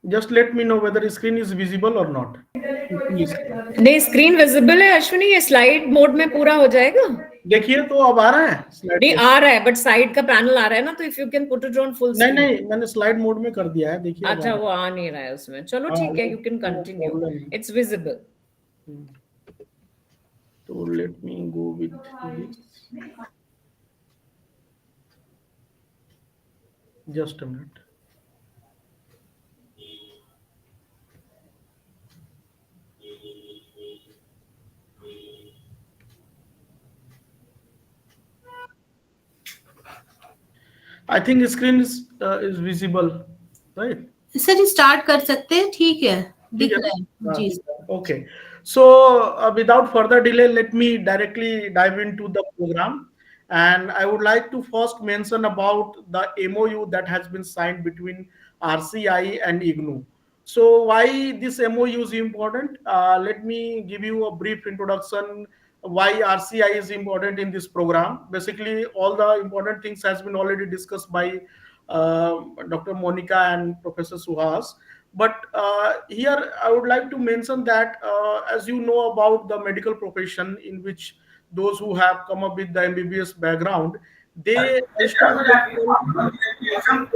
Just let me know whether screen is visible or not. Full screen. नहीं, screen visible है अश्विनी, ये slide mode में पूरा हो जाएगा। देखिए तो अब आ रहा है स्लाइड नहीं मोड? आ रहा है, बट साइड का पैनल आ रहा है ना, तो if you can put it on full नहीं स्क्रीन। नहीं, मैंने स्लाइड मोड में कर दिया है, देखिए अब आ अच्छा, रहा वो आ नहीं रहा है उसमें, चलो है। हाँ, ठीक है, वो यू कैन वो कंटिन्यू, प्रॉब्लम है। It's visible. तो let me go with this, just a minute. I think screen is visible, right? Sir ji start कर सकते हैं, ठीक है, ठीक दिख है रहा है ना? जी। ठीक है, okay. So without further delay, let me directly dive into the program, and I would like to first mention about the MOU that has been signed between RCI and IGNU. So why this MOU is important? Let me give you a brief introduction why RCI is important in this program. Basically all the important things has been already discussed by Dr. Monica and Professor Suhas. But here I would like to mention that as you know about the medical profession, in which those who have come up with the MBBS background, they register themselves,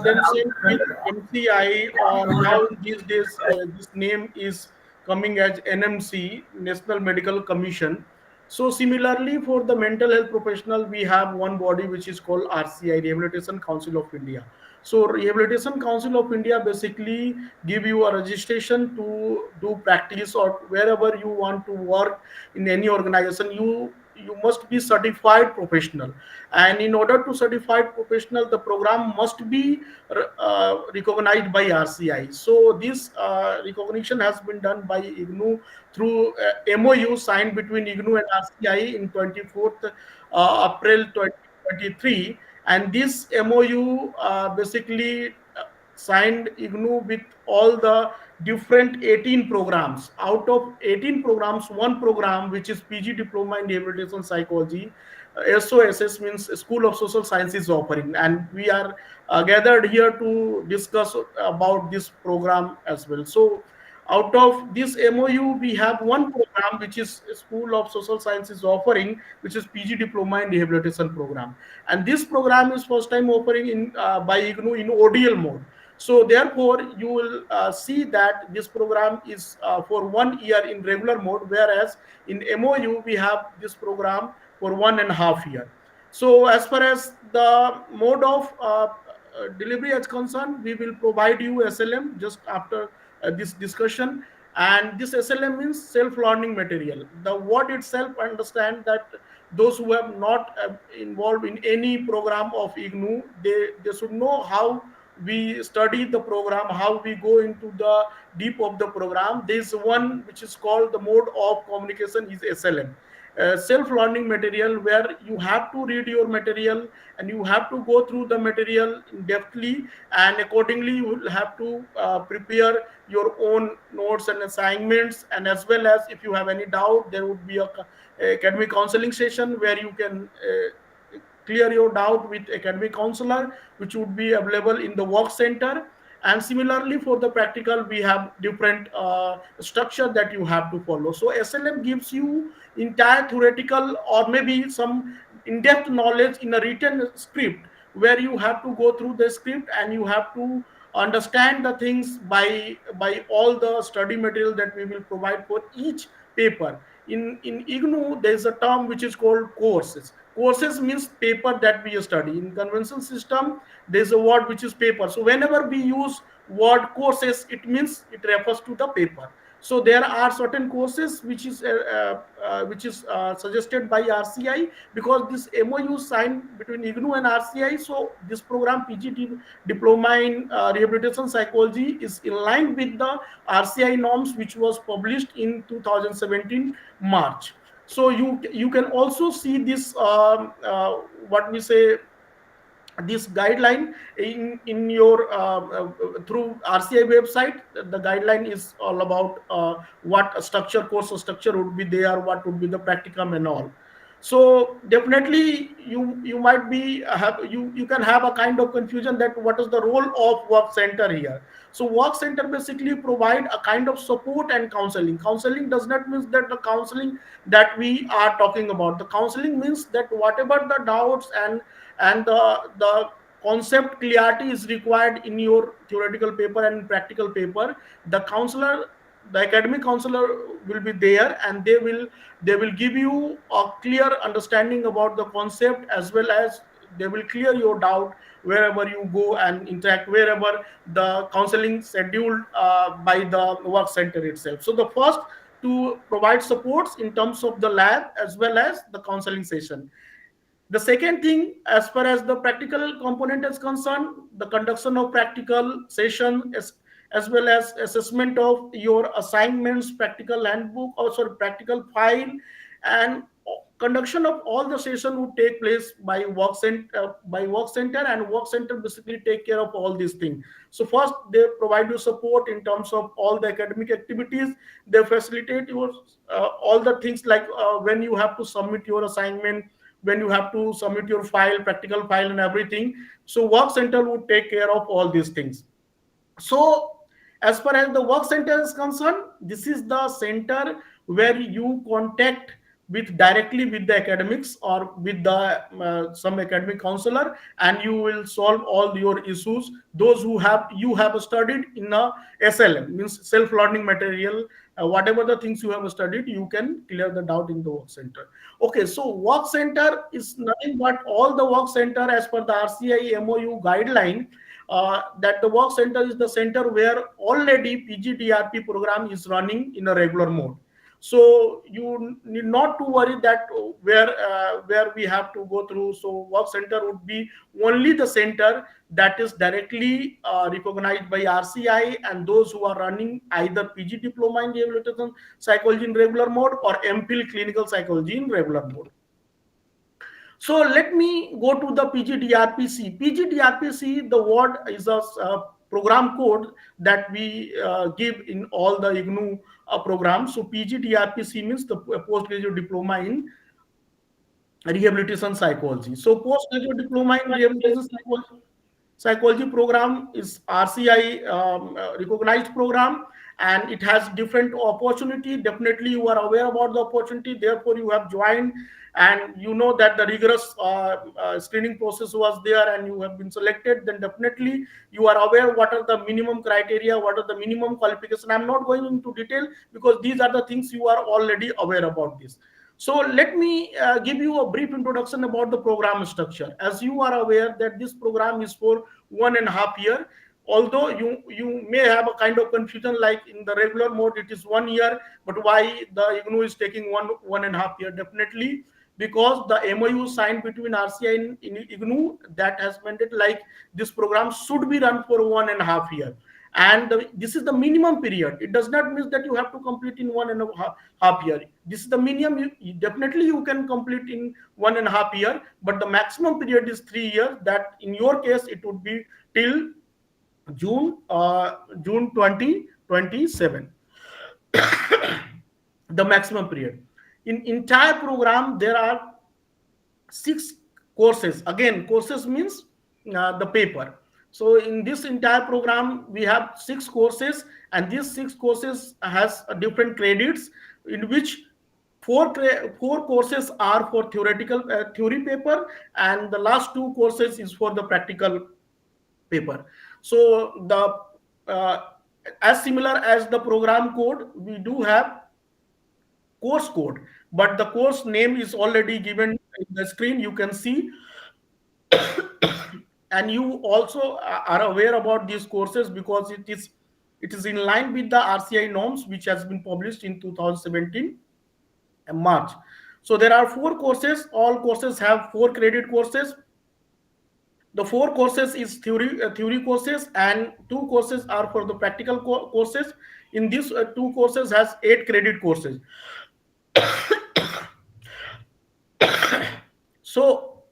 themselves with MCI, or now these days this name is coming as NMC, National Medical Commission. So similarly for the mental health professional, we have one body which is called RCI, Rehabilitation Council of India. So Rehabilitation Council of India basically give you a registration to do practice, or wherever you want to work in any organization, you must be certified professional. And in order to certified professional, the program must be recognized by RCI. So this recognition has been done by IGNU through MOU signed between IGNU and RCI in 24th April 2023. And this MOU basically signed IGNU with all the different 18 programs. Out of 18 programs, one program, which is PG Diploma in Rehabilitation Psychology, SOSS means School of Social Sciences offering. And we are gathered here to discuss about this program as well. So out of this MOU, we have one program which is School of Social Sciences offering, which is PG Diploma in Rehabilitation program. And this program is first time offering in by IGNU in ODL mode. So therefore, you will see that this program is for 1 year in regular mode, whereas in MOU we have this program for 1.5 years. So as far as the mode of delivery is concerned, we will provide you SLM just after this discussion. And this SLM means self-learning material. The word itself understand that those who have not involved in any program of IGNU, they should know how we study the program, how we go into the deep of the program. There's one which is called the mode of communication is SLM, self-learning material, where you have to read your material and you have to go through the material in depthly, and accordingly you will have to prepare your own notes and assignments. And as well as if you have any doubt, there would be a academic counseling session where you can clear your doubt with academic counselor, which would be available in the work center. And similarly for the practical, we have different structure that you have to follow. So SLM gives you entire theoretical or maybe some in-depth knowledge in a written script, where you have to go through the script and you have to understand the things by all the study material that we will provide for each paper. In IGNU, there is a term which is called courses. Courses means paper that we study. In conventional system, there is a word which is paper. So whenever we use word courses, it means it refers to the paper. So there are certain courses which is suggested by RCI, because this MOU signed between IGNU and RCI. So this program PGT Diploma in Rehabilitation Psychology is in line with the RCI norms, which was published in 2017 March. So you can also see this what we say, this guideline in your through RCI website. The guideline is all about what a structure, course structure would be there, what would be the practicum and all. So definitely you might be have you can have a kind of confusion that what is the role of work center here. So work center basically provide a kind of support and counseling. Counseling does not mean that the counseling that we are talking about. The counseling means that whatever the doubts and the concept clarity is required in your theoretical paper and practical paper, the counselor, the academic counselor will be there, and they will give you a clear understanding about the concept, as well as they will clear your doubt wherever you go and interact wherever the counseling scheduled by the work center itself. So the first, to provide supports in terms of the lab as well as the counseling session. The second thing, as far as the practical component is concerned, the conduction of practical session as well as assessment of your assignments, practical handbook, or sorry, practical file, and conduction of all the session would take place by work center, and work center basically take care of all these things. So first, they provide you support in terms of all the academic activities. They facilitate your all the things like when you have to submit your assignment, when you have to submit your file, practical file, and everything. So work center would take care of all these things. So as far as the work center is concerned, this is the center where you contact with directly with the academics or with the some academic counselor, and you will solve all your issues, those who have you have studied in a SLM, means self learning material. Whatever the things you have studied, you can clear the doubt in the work center. Okay, so work center is nothing but all the work center as per the RCI MOU guideline, that the work center is the center where already PGDRP program is running in a regular mode. So you need not to worry that where we have to go through. So work center would be only the center that is directly recognized by RCI, and those who are running either PG diploma in rehabilitation psychology in regular mode or MPhil clinical psychology in regular mode. So let me go to the PGDRPC. PGDRPC, the word is a program code that we give in all the IGNU programs. So PGDRPC means the postgraduate diploma in rehabilitation psychology. So postgraduate diploma in rehabilitation psychology program is RCI recognized program, and it has different opportunity. Definitely you are aware about the opportunity, therefore you have joined, and you know that the rigorous screening process was there and you have been selected. Then definitely you are aware what are the minimum criteria, what are the minimum qualification. I'm not going into detail because these are the things you are already aware about this. So let me give you a brief introduction about the program structure. As you are aware that this program is for 1.5 year. Although you may have a kind of confusion, like in the regular mode it is 1 year, but why the IGNU is taking 1.5 year? Definitely because the MOU signed between RCI and IGNU that has mandated like this program should be run for 1.5 year, and this is the minimum period. It does not mean that you have to complete in 1.5 year. This is the minimum. Definitely you can complete in 1.5 year, but the maximum period is 3 years. That in your case it would be till June 2027, the maximum period. In entire program there are 6 courses. Again, courses means the paper. So in this entire program we have 6 courses, and these 6 courses has different credits, in which four courses are for theoretical theory paper, and the last 2 courses is for the practical paper. So the uh, as similar as the program code, we do have course code, but the course name is already given in the screen, you can see. And you also are aware about these courses because it is in line with the RCI norms, which has been published in 2017 March. So there are 4 courses. All courses have 4 credit courses. The 4 courses is theory courses, and 2 courses are for the practical courses. In these 2 courses has 8 credit courses. So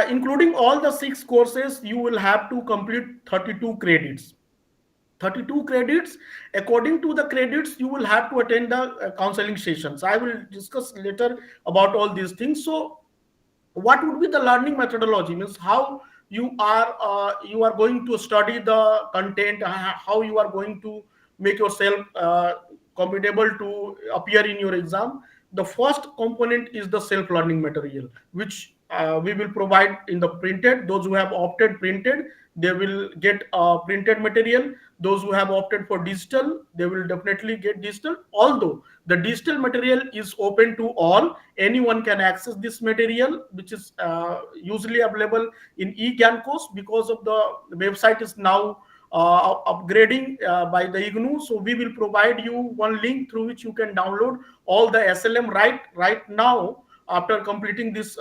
including all the 6 courses, you will have to complete 32 credits. 32 credits. According to the credits, you will have to attend the counseling sessions. I will discuss later about all these things. So what would be the learning methodology, means how you are going to study the content, how you are going to make yourself comfortable to appear in your exam. The first component is the self learning material, which we will provide in the printed. Those who have opted printed, they will get printed material. Those who have opted for digital, they will definitely get digital, although the digital material is open to all. Anyone can access this material, which is usually available in e-campus, because of the website is now upgrading by the IGNU. So we will provide you one link through which you can download all the SLM right now after completing this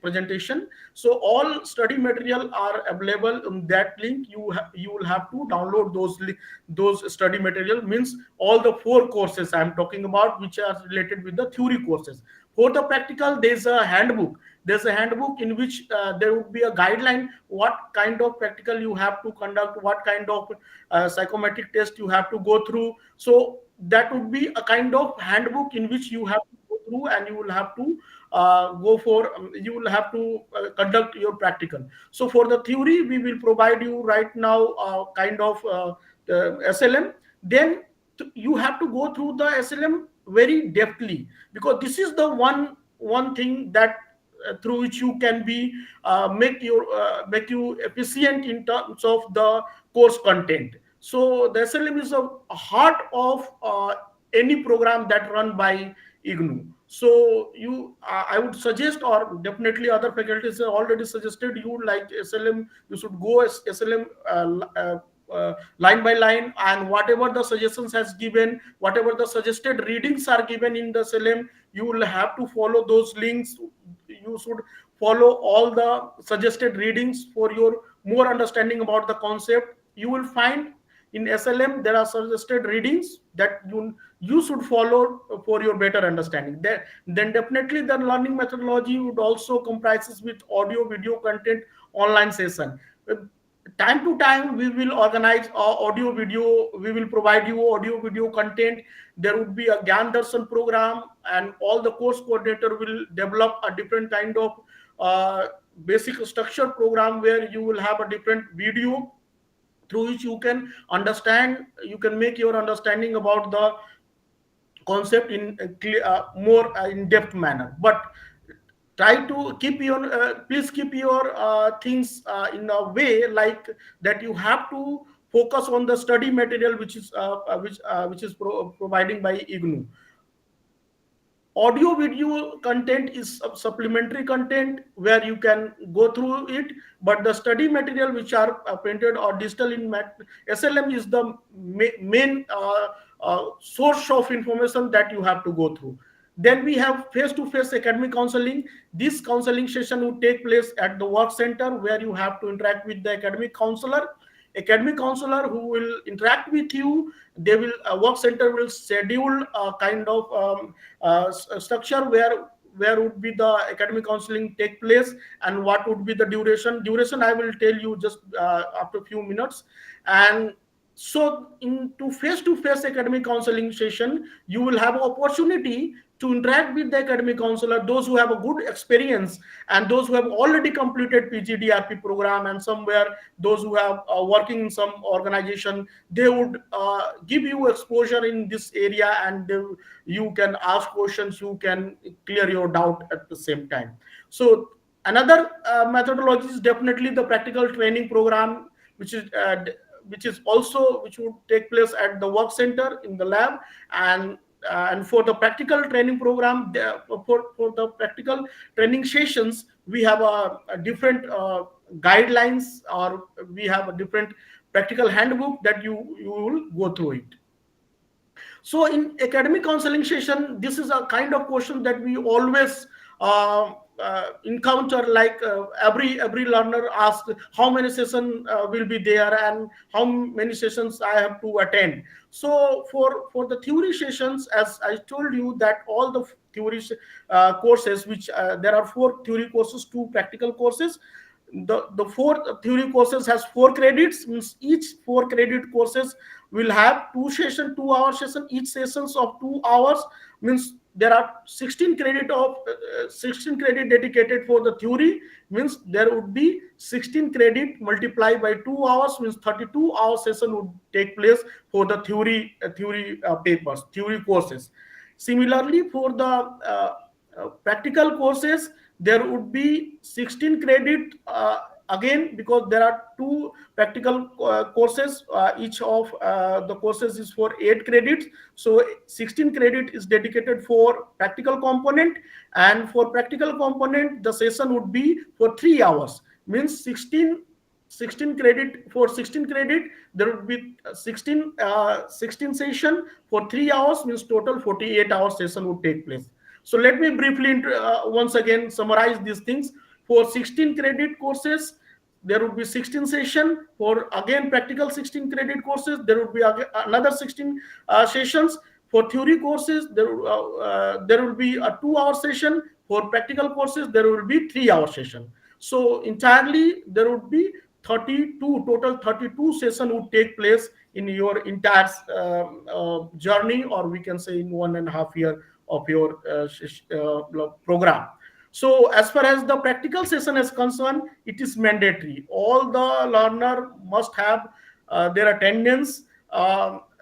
presentation. So all study material are available in that link. You will have to download those study material, means all the four courses I'm talking about, which are related with the theory courses. For the practical, there's a handbook in which there would be a guideline what kind of practical you have to conduct, what kind of psychometric test you have to go through. So that would be a kind of handbook in which you have to go through, and you will have to you will have to conduct your practical. So for the theory, we will provide you right now kind of SLM. Then you have to go through the SLM very deftly, because this is the one thing that through which you can be make you efficient in terms of the course content. So the SLM is a heart of any program that run by IGNU. So I would suggest, or definitely other faculties have already suggested, you would like SLM, you should go as SLM line by line, and whatever the suggestions has given, whatever the suggested readings are given in the SLM, you will have to follow those links. You should follow all the suggested readings for your more understanding about the concept. You will find in SLM there are suggested readings that you should follow for your better understanding. Then definitely the learning methodology would also comprises with audio video content online session. Time to time we will organize audio video, we will provide you audio video content. There would be a Gyan Darshan program, and all the course coordinator will develop a different kind of uh, basic structure program, where you will have a different video through which you can understand, you can make your understanding about the concept in a more in-depth manner. But try to keep your please keep your things in a way like that you have to focus on the study material, which is providing by IGNU. Audio video content is a supplementary content where you can go through it, but the study material which are printed or digital in SLM is the main source of information that you have to go through. Then we have face-to-face academic counseling. This counseling session would take place at the work center, where you have to interact with the academic counselor who will interact with you. They will work center will schedule a kind of structure where would be the academic counseling take place, and what would be the duration I will tell you just after a few minutes. And so into face-to-face academic counseling session, you will have opportunity to interact with the academic counselor, those who have a good experience, and those who have already completed PGDRP program, and somewhere those who have working in some organization, they would give you exposure in this area, and you can ask questions, you can clear your doubt at the same time. So another methodology is definitely the practical training program, which is also which would take place at the work center in the lab. And for the practical training program, for the practical training sessions, we have a different guidelines, or we have a different practical handbook that you will go through it. So in academic counseling session, this is a kind of question that we always encounter. Like every learner asks, how many sessions will be there, and how many sessions I have to attend. So for the theory sessions, as I told you, that all the theory courses, which there are 4 theory courses, 2 practical courses. the four theory courses has 4 credits, means each 4 credit courses will have 2 hour session, each sessions of 2 hours, means there are 16 credit of 16 credit dedicated for the theory, means there would be 16 credit multiplied by 2 hours, means 32-hour session would take place for the theory papers, theory courses. Similarly, for the practical courses, there would be 16 credit, again, because there are two practical courses, each of the courses is for 8 credits, so 16 credit is dedicated for practical component, and for practical component the session would be for 3 hours, means 16 credit. For 16 credit there would be 16 session for 3 hours, means total 48-hour session would take place. So let me briefly once again summarize these things. For 16 credit courses, there would be 16 session. For again practical 16 credit courses, there would be another 16 sessions. For theory courses, there will be a 2 hour session. For practical courses, there will be 3 hour session. So entirely there would be 32, total 32 session would take place in your entire journey, or we can say in 1.5 year of your program. So as far as the practical session is concerned, it is mandatory. All the learner must have their attendance.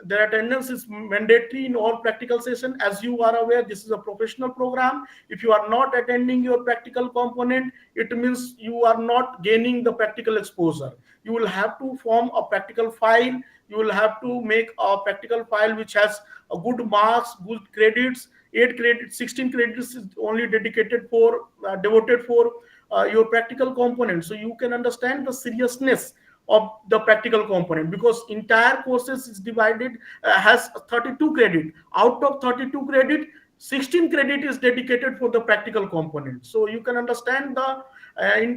Their attendance is mandatory in all practical session. As you are aware, this is a professional program. If you are not attending your practical component, it means you are not gaining the practical exposure. You will have to form a practical file. You will have to make a practical file which has a good marks, good credits. 8 credits, 16 credits is only dedicated for devoted for your practical component. So you can understand the seriousness of the practical component, because entire courses is divided, has 32 credit. Out of 32 credit, 16 credit is dedicated for the practical component. So you can understand the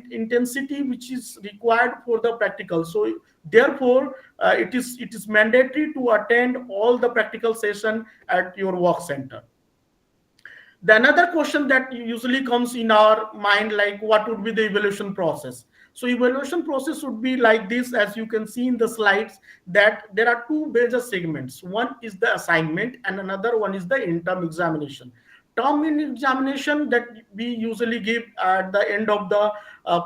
intensity which is required for the practical. So therefore it is mandatory to attend all the practical session at your work center. The another question that usually comes in our mind, like what would be the evaluation process. So evaluation process would be like this, as you can see in the slides, that there are two major segments. One is the assignment and another one is the interim examination. Term examination that we usually give at the end of the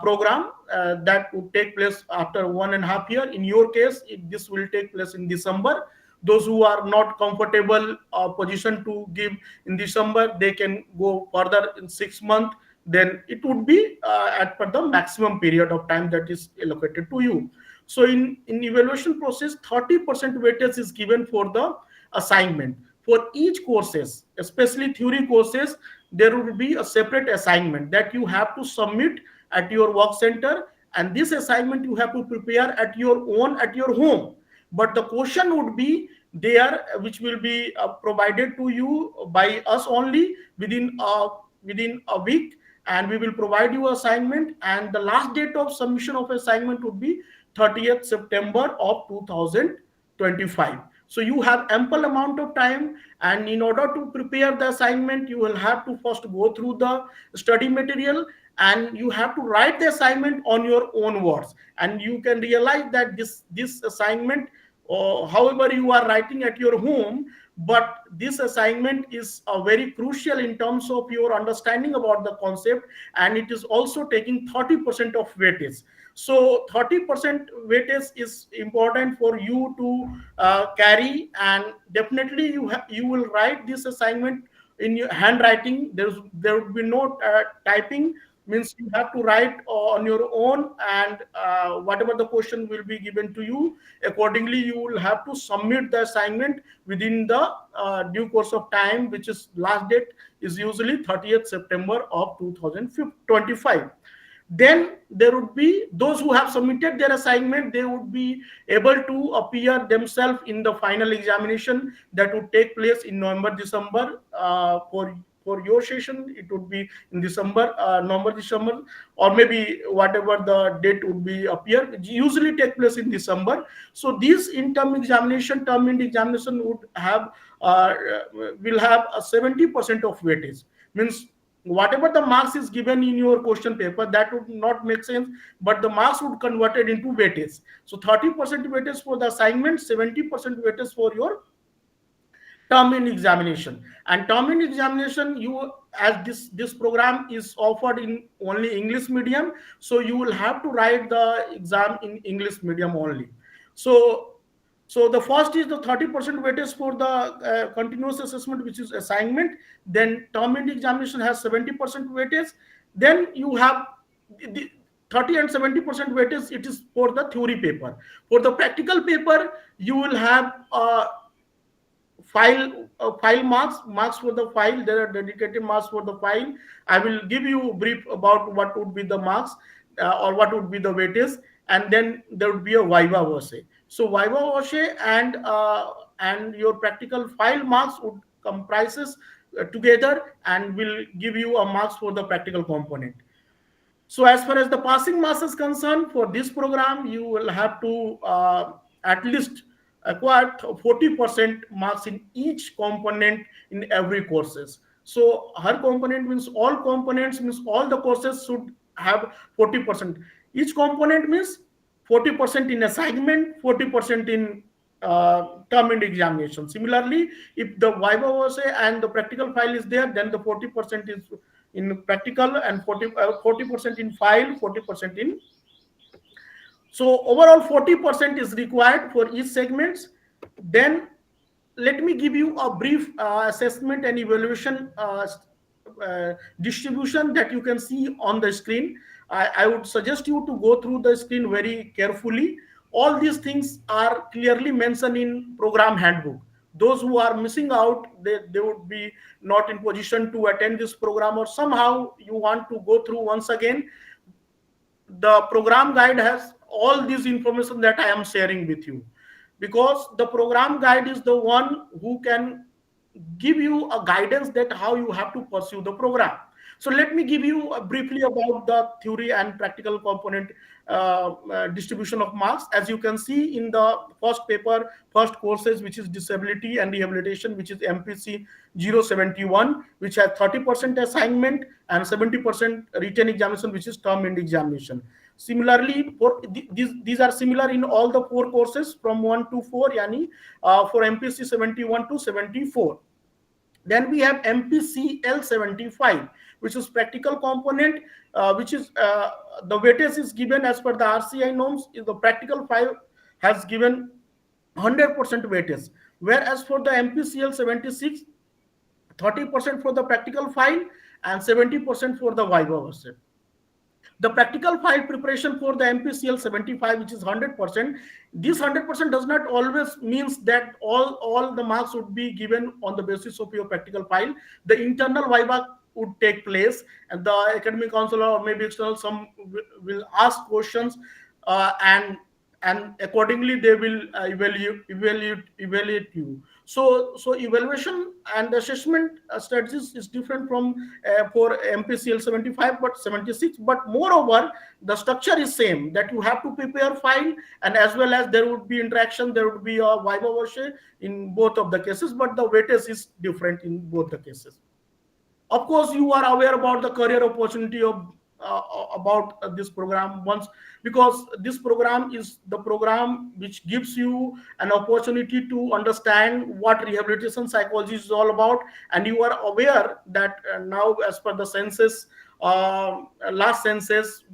program, that would take place after 1.5 year. In your case, this will take place in December. Those who are not comfortable position to give in December, they can go further in 6 months. Then it would be at per the maximum period of time that is allocated to you. So in evaluation process, 30% weightage is given for the assignment. For each courses, especially theory courses, there will be a separate assignment that you have to submit at your work center, and this assignment you have to prepare at your own at your home. But the question would be there, which will be provided to you by us only within a week, and we will provide you assignment, and the last date of submission of assignment would be 30th September of 2025. So you have ample amount of time, and in order to prepare the assignment, you will have to first go through the study material, and you have to write the assignment on your own words. And you can realize that this assignment, or however you are writing at your home, but this assignment is very crucial in terms of your understanding about the concept, and it is also taking 30% of weightage. So 30% weightage is important for you to carry, and definitely you will write this assignment in your handwriting. There would be no typing, means you have to write on your own, and whatever the question will be given to you, accordingly you will have to submit the assignment within the due course of time, which is last date is usually 30th September of 2025. Then there would be those who have submitted their assignment, they would be able to appear themselves in the final examination that would take place in November, December. For your session, it would be in December, November, December, or maybe whatever the date would be appear. It usually take place in December. So these term end examination would have will have a 70% of weightage. Means whatever the marks is given in your question paper, that would not make sense, but the marks would convert it into weightage. So 30% weightage for the assignment, 70% weightage for your term in examination. And term in examination, you, as this program is offered in only English medium, so you will have to write the exam in English medium only. So so the first is the 30% weightage for the continuous assessment, which is assignment. Then term in examination has 70% weightage. Then you have the 30 and 70% weightage, it is for the theory paper. For the practical paper, you will have file marks for the file. There are dedicated marks for the file. I will give you a brief about what would be the marks, or what would be the weightage. And then there would be a viva voce. So viva voce and your practical file marks would comprises together, and will give you a marks for the practical component. So as far as the passing marks is concerned, for this program, you will have to at least acquire 40% marks in each component in every courses. So her component means all components, means all the courses should have 40%. Each component means 40% in assignment, 40% in term and examination. Similarly, if the viva voce and the practical file is there, then the 40% is in practical, and 40% in file, 40% in. So overall 40% is required for each segments. Then let me give you a brief assessment and evaluation distribution that you can see on the screen. I would suggest you to go through the screen very carefully. All these things are clearly mentioned in program handbook. Those who are missing out, they would be not in position to attend this program, or somehow you want to go through once again. The program guide has all this information that I am sharing with you, because the program guide is the one who can give you a guidance that how you have to pursue the program. So let me give you briefly about the theory and practical component distribution of marks. As you can see in the first paper, first courses, which is disability and rehabilitation, which is MPC 071, which has 30% assignment and 70% written examination, which is term and examination. Similarly, for these are similar in all the four courses from 1 to 4, yani for MPC 71 to 74. Then we have MPCL 75, which is practical component, which is the weightage is given as per the RCI norms. The practical 5 has given 100% weightage, whereas for the MPCL 76, 30% for the practical file and 70% for the viva voce. The practical file preparation for the MPCL 75, which is 100%, this 100% does not always means that all the marks would be given on the basis of your practical file. The internal viva would take place, and the academic counselor or maybe external some will ask questions, and accordingly they will evaluate you. So evaluation and assessment strategies is different from for MPCL 75 but 76, but moreover the structure is same, that you have to prepare file, and as well as there would be interaction, there would be a viva voce in both of the cases, but the weightage is different in both the cases. Of course you are aware about the career opportunity of about this program once, because this program is the program which gives you an opportunity to understand what rehabilitation psychology is all about. And you are aware that now as per the census, uh, last census,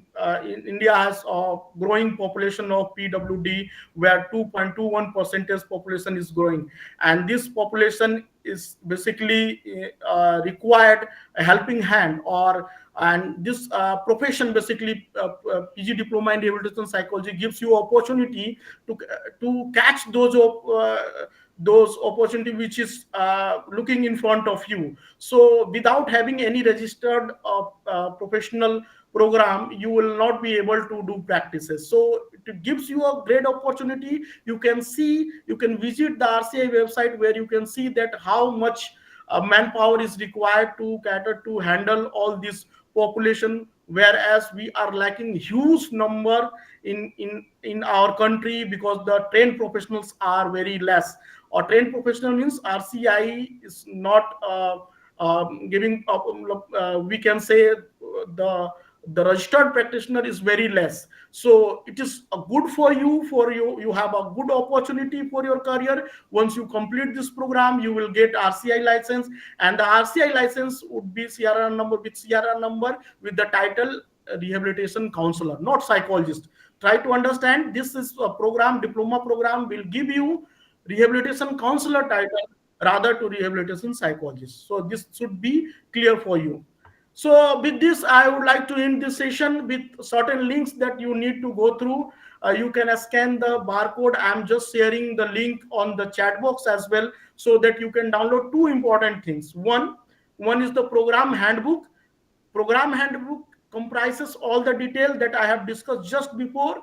in India has a growing population of PWD, where 2.21 percentage population is growing, and this population is basically required a helping hand, or and this profession basically PG diploma in rehabilitation psychology gives you opportunity to catch those opportunity which is looking in front of you. So without having any registered professional program, you will not be able to do practices. So it gives you a great opportunity. You can see, you can visit the RCI website, where you can see that how much manpower is required to cater to handle all this population, whereas we are lacking huge number in our country, because the trained professionals are very less. Or trained professional means RCI is not giving we can say the the registered practitioner is very less. So it is good for you, you have a good opportunity for your career. Once you complete this program, you will get RCI license, and the RCI license would be CRR number, with CRR number with the title rehabilitation counselor, not psychologist. Try to understand, this is a program, diploma program will give you rehabilitation counselor title rather to rehabilitation psychologist. So this should be clear for you. So with this, I would like to end this session with certain links that you need to go through. You can scan the barcode. I'm just sharing the link on the chat box as well, so that you can download two important things. One is the program handbook. Program handbook comprises all the detail that I have discussed just before,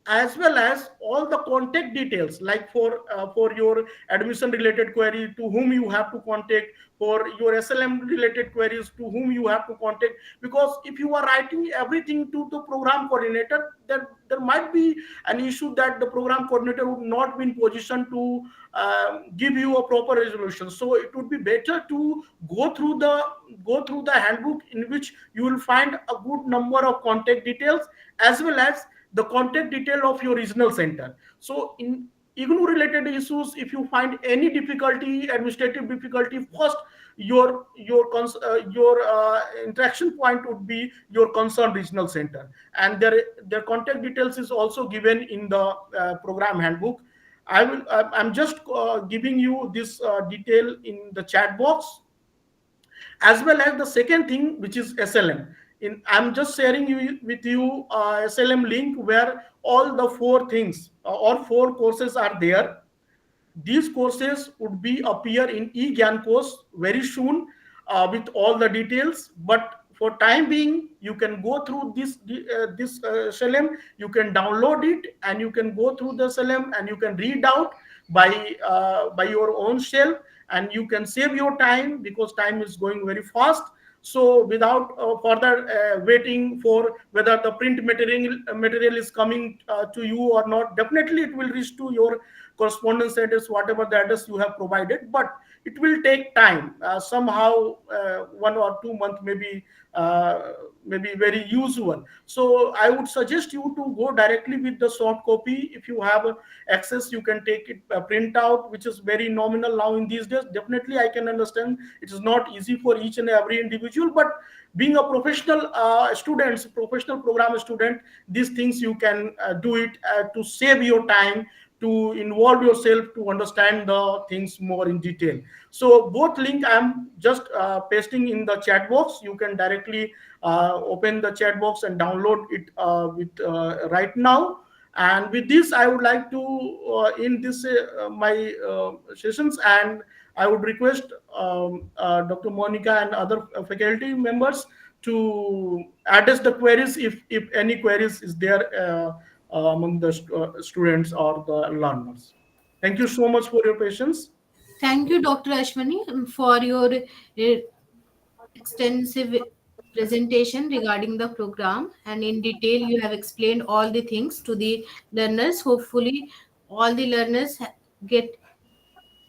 as well as all the contact details, like for your admission related query, to whom you have to contact, for your SLM related queries, to whom you have to contact. Because if you are writing everything to the program coordinator, there might be an issue that the program coordinator would not be in position to give you a proper resolution. So it would be better to go through the handbook, in which you will find a good number of contact details, as well as the contact detail of your regional center. So in IGNOU related issues, if you find any difficulty, administrative difficulty, first your interaction point would be your concerned regional center, and their contact details is also given in the program handbook. I'm just giving you this detail in the chat box, as well as the second thing, which is SLM. I'm just sharing with you SLM link, where all the four things or four courses are there. These courses would be appear in e-Gyan course very soon, with all the details. But for time being, you can go through this SLM. You can download it, and you can go through the SLM, and you can read out by your own self, and you can save your time, because time is going very fast. So without further waiting for whether the print material is coming to you or not, definitely it will reach to your correspondence address, whatever the address you have provided. But it will take time, somehow 1 or 2 months, maybe very usual. So I would suggest you to go directly with the soft copy. If you have access, you can take it print out, which is very nominal now in these days. Definitely I can understand it is not easy for each and every individual, but being a professional professional program student, these things you can do it to save your time, to involve yourself, to understand the things more in detail. So both link I'm just pasting in the chat box. You can directly open the chat box and download it with right now. And with this, I would like to end this my sessions, and I would request Dr. Monica and other faculty members to address the queries, if any queries is there among the students or the learners. Thank you so much for your patience. Thank you, Dr. Ashwani, for your extensive presentation regarding the program, and in detail you have explained all the things to the learners. Hopefully all the learners get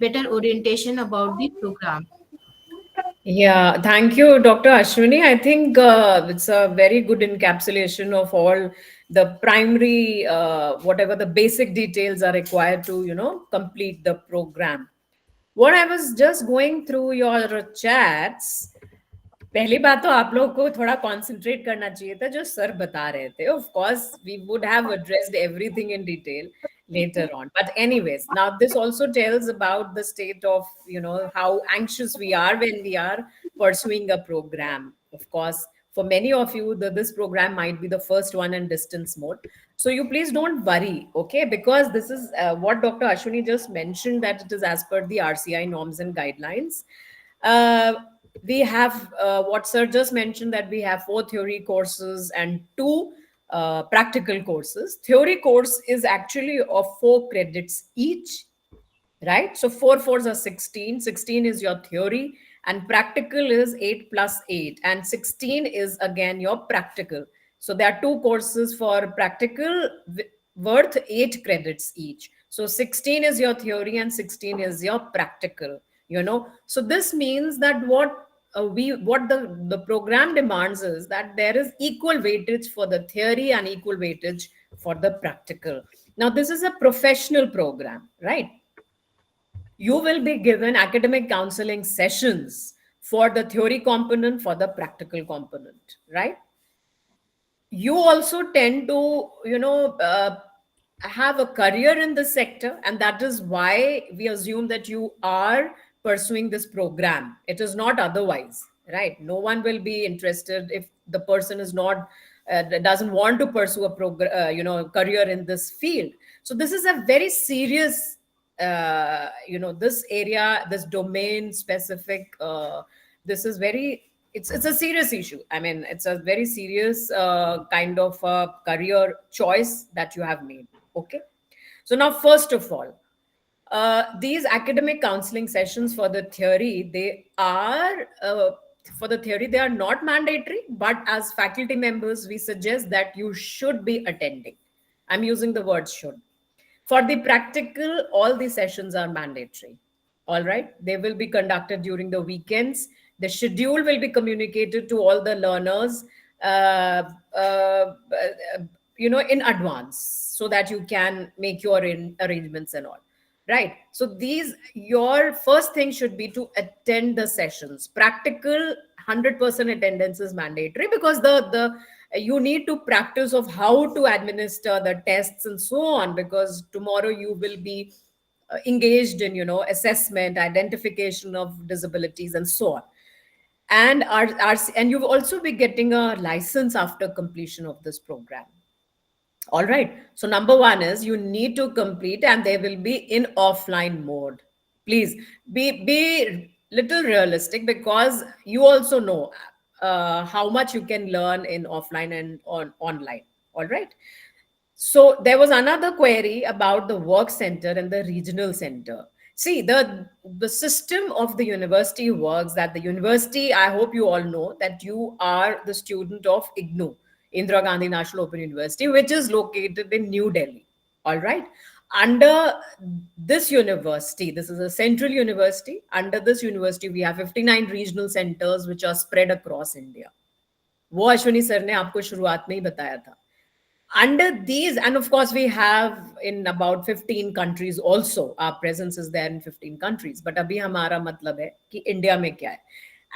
better orientation about the program. Yeah, thank you, Dr. Ashwini. I think it's a very good encapsulation of all the primary, whatever the basic details are required to, complete the program. What I was just going through your chats, पहली बात तो आप लोगों को थोड़ा concentrate करना चाहिए था जो सर बता रहे थे. Of course, we would have addressed everything in detail later on. But anyways, now this also tells about the state of, how anxious we are when we are pursuing a program. Of course, for many of you, this program might be the first one in distance mode. So you please don't worry, okay? Because this is what Dr. Ashwini just mentioned, that it is as per the RCI norms and guidelines. Uh, we have what sir just mentioned, that we have 4 theory courses and 2 practical courses. Theory course is actually of 4 credits each, right? So 4 fours are 16. 16 is your theory, and practical is 8 plus 8, and 16 is again your practical. So there are 2 courses for practical worth 8 credits each. So 16 is your theory and 16 is your practical. So this means that what we what the program demands is that there is equal weightage for the theory and equal weightage for the practical. Now this is a professional program, right? You will be given academic counseling sessions for the theory component, for the practical component, right? You also tend to have a career in the sector, and that is why we assume that you are pursuing this program. It is not otherwise, right? No one will be interested if the person is not doesn't want to pursue a career in this field. So this is a very serious this area, this domain specific, this is very, it's a serious issue. I mean, it's a very serious kind of career choice that you have made. Okay. So now, first of all, these academic counseling sessions for the theory, they are not mandatory, but as faculty members, we suggest that you should be attending. I'm using the word should. For the practical, all the sessions are mandatory. All right. They will be conducted during the weekends. The schedule will be communicated to all the learners, uh, uh, in advance, so that you can make your arrangements and all. Right. So these, your first thing should be to attend the sessions. Practical, 100% attendance is mandatory, because the you need to practice of how to administer the tests and so on, because tomorrow you will be engaged in assessment, identification of disabilities and so on. And and you'll also be getting a license after completion of this program. All right. So number one is you need to complete, and they will be in offline mode. Please be little realistic, because you also know how much you can learn in offline and online. All right. So there was another query about the work center and the regional center. See, the system of the university works that the university, I hope you all know that you are the student of IGNOU, Indira Gandhi National Open University, which is located in New Delhi. All right. Under this university, this is a central university. Under this university, we have 59 regional centers which are spread across India. वो Ashwini sir ने आपको शुरुआत में ही बताया था. Under these, and of course we have in about 15 countries also, our presence is there in 15 countries, but abhi hamara matlab hai ki India mein kya hai.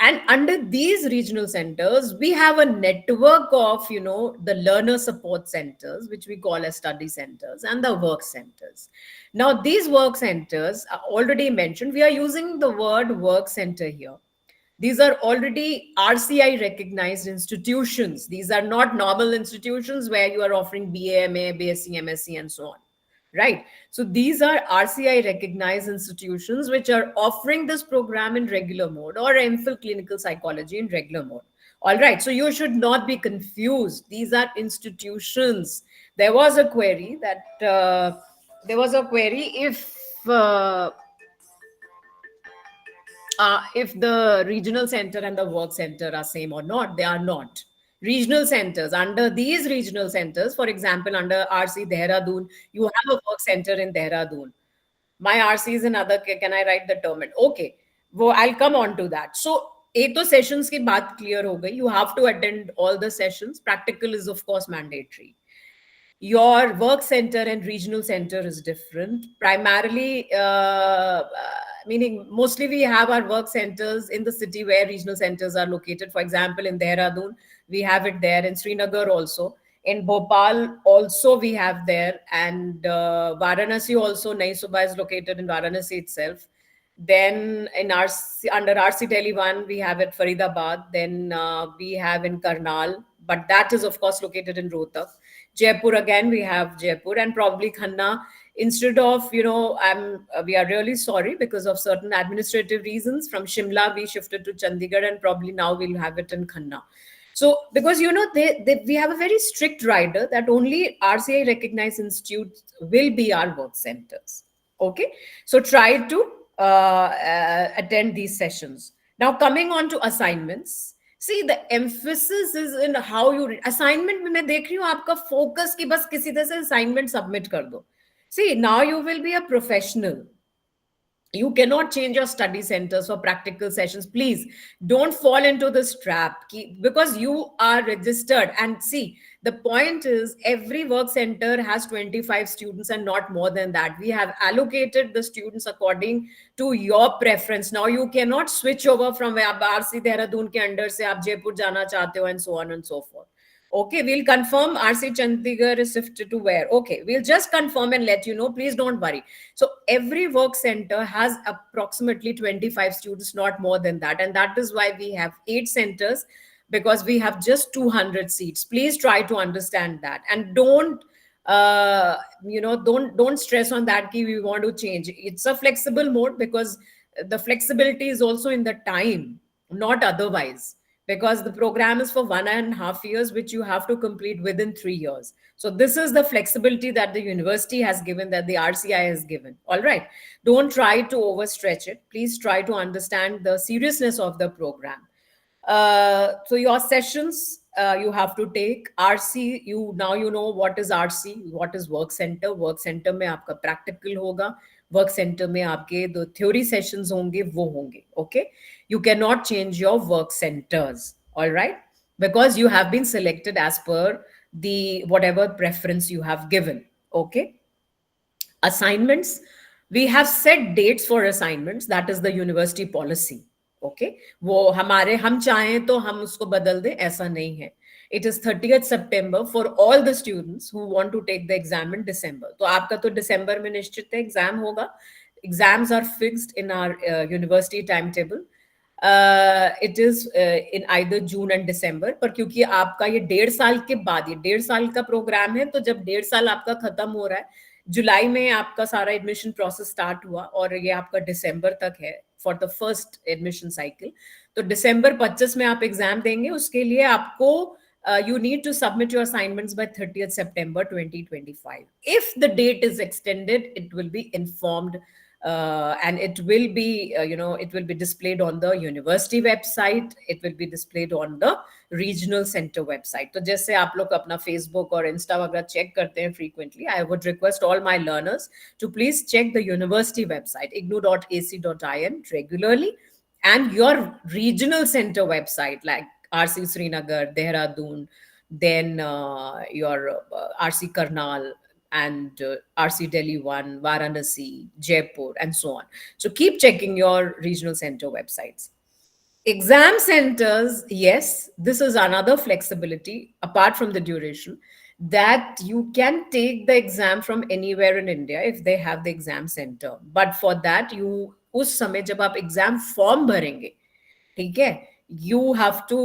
And under these regional centers, we have a network of the learner support centers, which we call as study centers, and the work centers. Now these work centers are already mentioned. We are using the word work center here. These are already RCI recognized institutions. These are not normal institutions where you are offering BA, MA, BSc, MSc, and so on. Right. So these are RCI recognized institutions which are offering this program in regular mode, or MPhil clinical psychology in regular mode. All right. So you should not be confused. These are institutions. There was a query if the regional center and the work center are same or not. They are not. Regional centers, under these regional centers, for example, under RC Dehradun, you have a work center in Dehradun. My RC is another, can I write the term? Okay, well, I'll come on to that. So एक तो sessions की बात clear हो गई. You have to attend all the sessions. Practical is of course mandatory. Your work center and regional center is different. Primarily, meaning mostly we have our work centers in the city where regional centers are located. For example, in Dehradun, we have it there. In Srinagar also. In Bhopal also we have there. And Varanasi also, Nai Subha is located in Varanasi itself. Then in under RC Delhi 1, we have at Faridabad. Then we have in Karnal, but that is of course located in Rohtak. Jaipur again, we have Jaipur, and probably Khanna. Instead of, we are really sorry, because of certain administrative reasons, from Shimla we shifted to Chandigarh, and probably now we'll have it in Khanna. So because we have a very strict rider that only RCI recognized institutes will be our work centers. Okay, so try to attend these sessions. Now coming on to assignments. See, the emphasis is in how you read. Assignment में मैं देख रही हूँ आपका focus कि बस किसी तरह से assignment submit कर दो. See, now you will be a professional. You cannot change your study centers for practical sessions. Please don't fall into this trap. Because you are registered. And see, the point is every work center has 25 students and not more than that. We have allocated the students according to your preference. Now you cannot switch over from RC Dehradun ke under se aap Jaipur jana chahte ho, and so on and so forth. Okay, we'll confirm RC Chandigarh is shifted to where. Okay, we'll just confirm and let you know. Please don't worry. So every work center has approximately 25 students, not more than that. And that is why we have 8 centers, because we have just 200 seats. Please try to understand that. And don't don't stress on that ki we want to change. It's a flexible mode, because the flexibility is also in the time, not otherwise, because the program is for 1.5 years, which you have to complete within 3 years. So this is the flexibility that the university has given, that the RCI has given. All right. Don't try to overstretch it. Please try to understand the seriousness of the program. So your sessions, you have to take RC. You now you know what is RC, what is work center. Work center में आपका practical होगा. Work center में आपके दो theory sessions होंगे, वो होंगे. Okay, you cannot change your work centers. All right, because you have been selected as per the whatever preference you have given. Okay. Assignments, we have set dates for assignments. That is the university policy. Okay, वो हमारे हम चाहें तो हम उसको बदल दें, ऐसा नहीं है. It is 30th September for all the students who want to take the exam in December. तो आपका तो दिसंबर में निश्चित है एग्जाम होगा. Exams are fixed in our university timetable. It is in either June and December. पर क्योंकि आपका ये 1.5 साल के बाद, ये 1.5 साल का प्रोग्राम है, तो जब 1.5 साल आपका खत्म हो रहा है, जुलाई में आपका सारा एडमिशन प्रोसेस स्टार्ट हुआ और ये आपका दिसंबर तक है for the first admission cycle. तो दिसंबर 25 में आप एग्जाम देंगे. उसके लिए आपको you need to submit your assignments by 30th September 2025. If the date is extended, it will be informed, and it will be it will be displayed on the university website. It will be displayed on the regional center website. तो जैसे आप लोग अपना Facebook और Insta वगैरह check करते हैं frequently, I would request all my learners to please check the university website ignou.ac.in regularly, and your regional center website like RC Srinagar, Dehradun, then your RC Karnal, and RC Delhi 1, Varanasi, Jaipur, and so on. So keep checking your regional center websites. Exam centers, yes, this is another flexibility apart from the duration, that you can take the exam from anywhere in India if they have the exam center. But for that, you उस समय जब आप exam form भरेंगे, ठीक है, you have to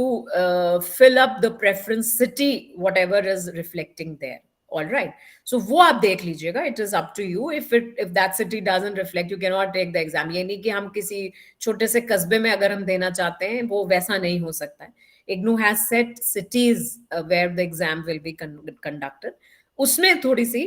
fill up the preference city, whatever is reflecting there. All right, so वो आप देख लीजिएगा. It is up to you. If that city doesn't reflect, you cannot take the exam. ये नहीं कि हम किसी छोटे से कस्बे में अगर हम देना चाहते हैं, वो वैसा नहीं हो सकता है. IGNOU has set cities where the exam will be conducted. उसमें थोड़ी सी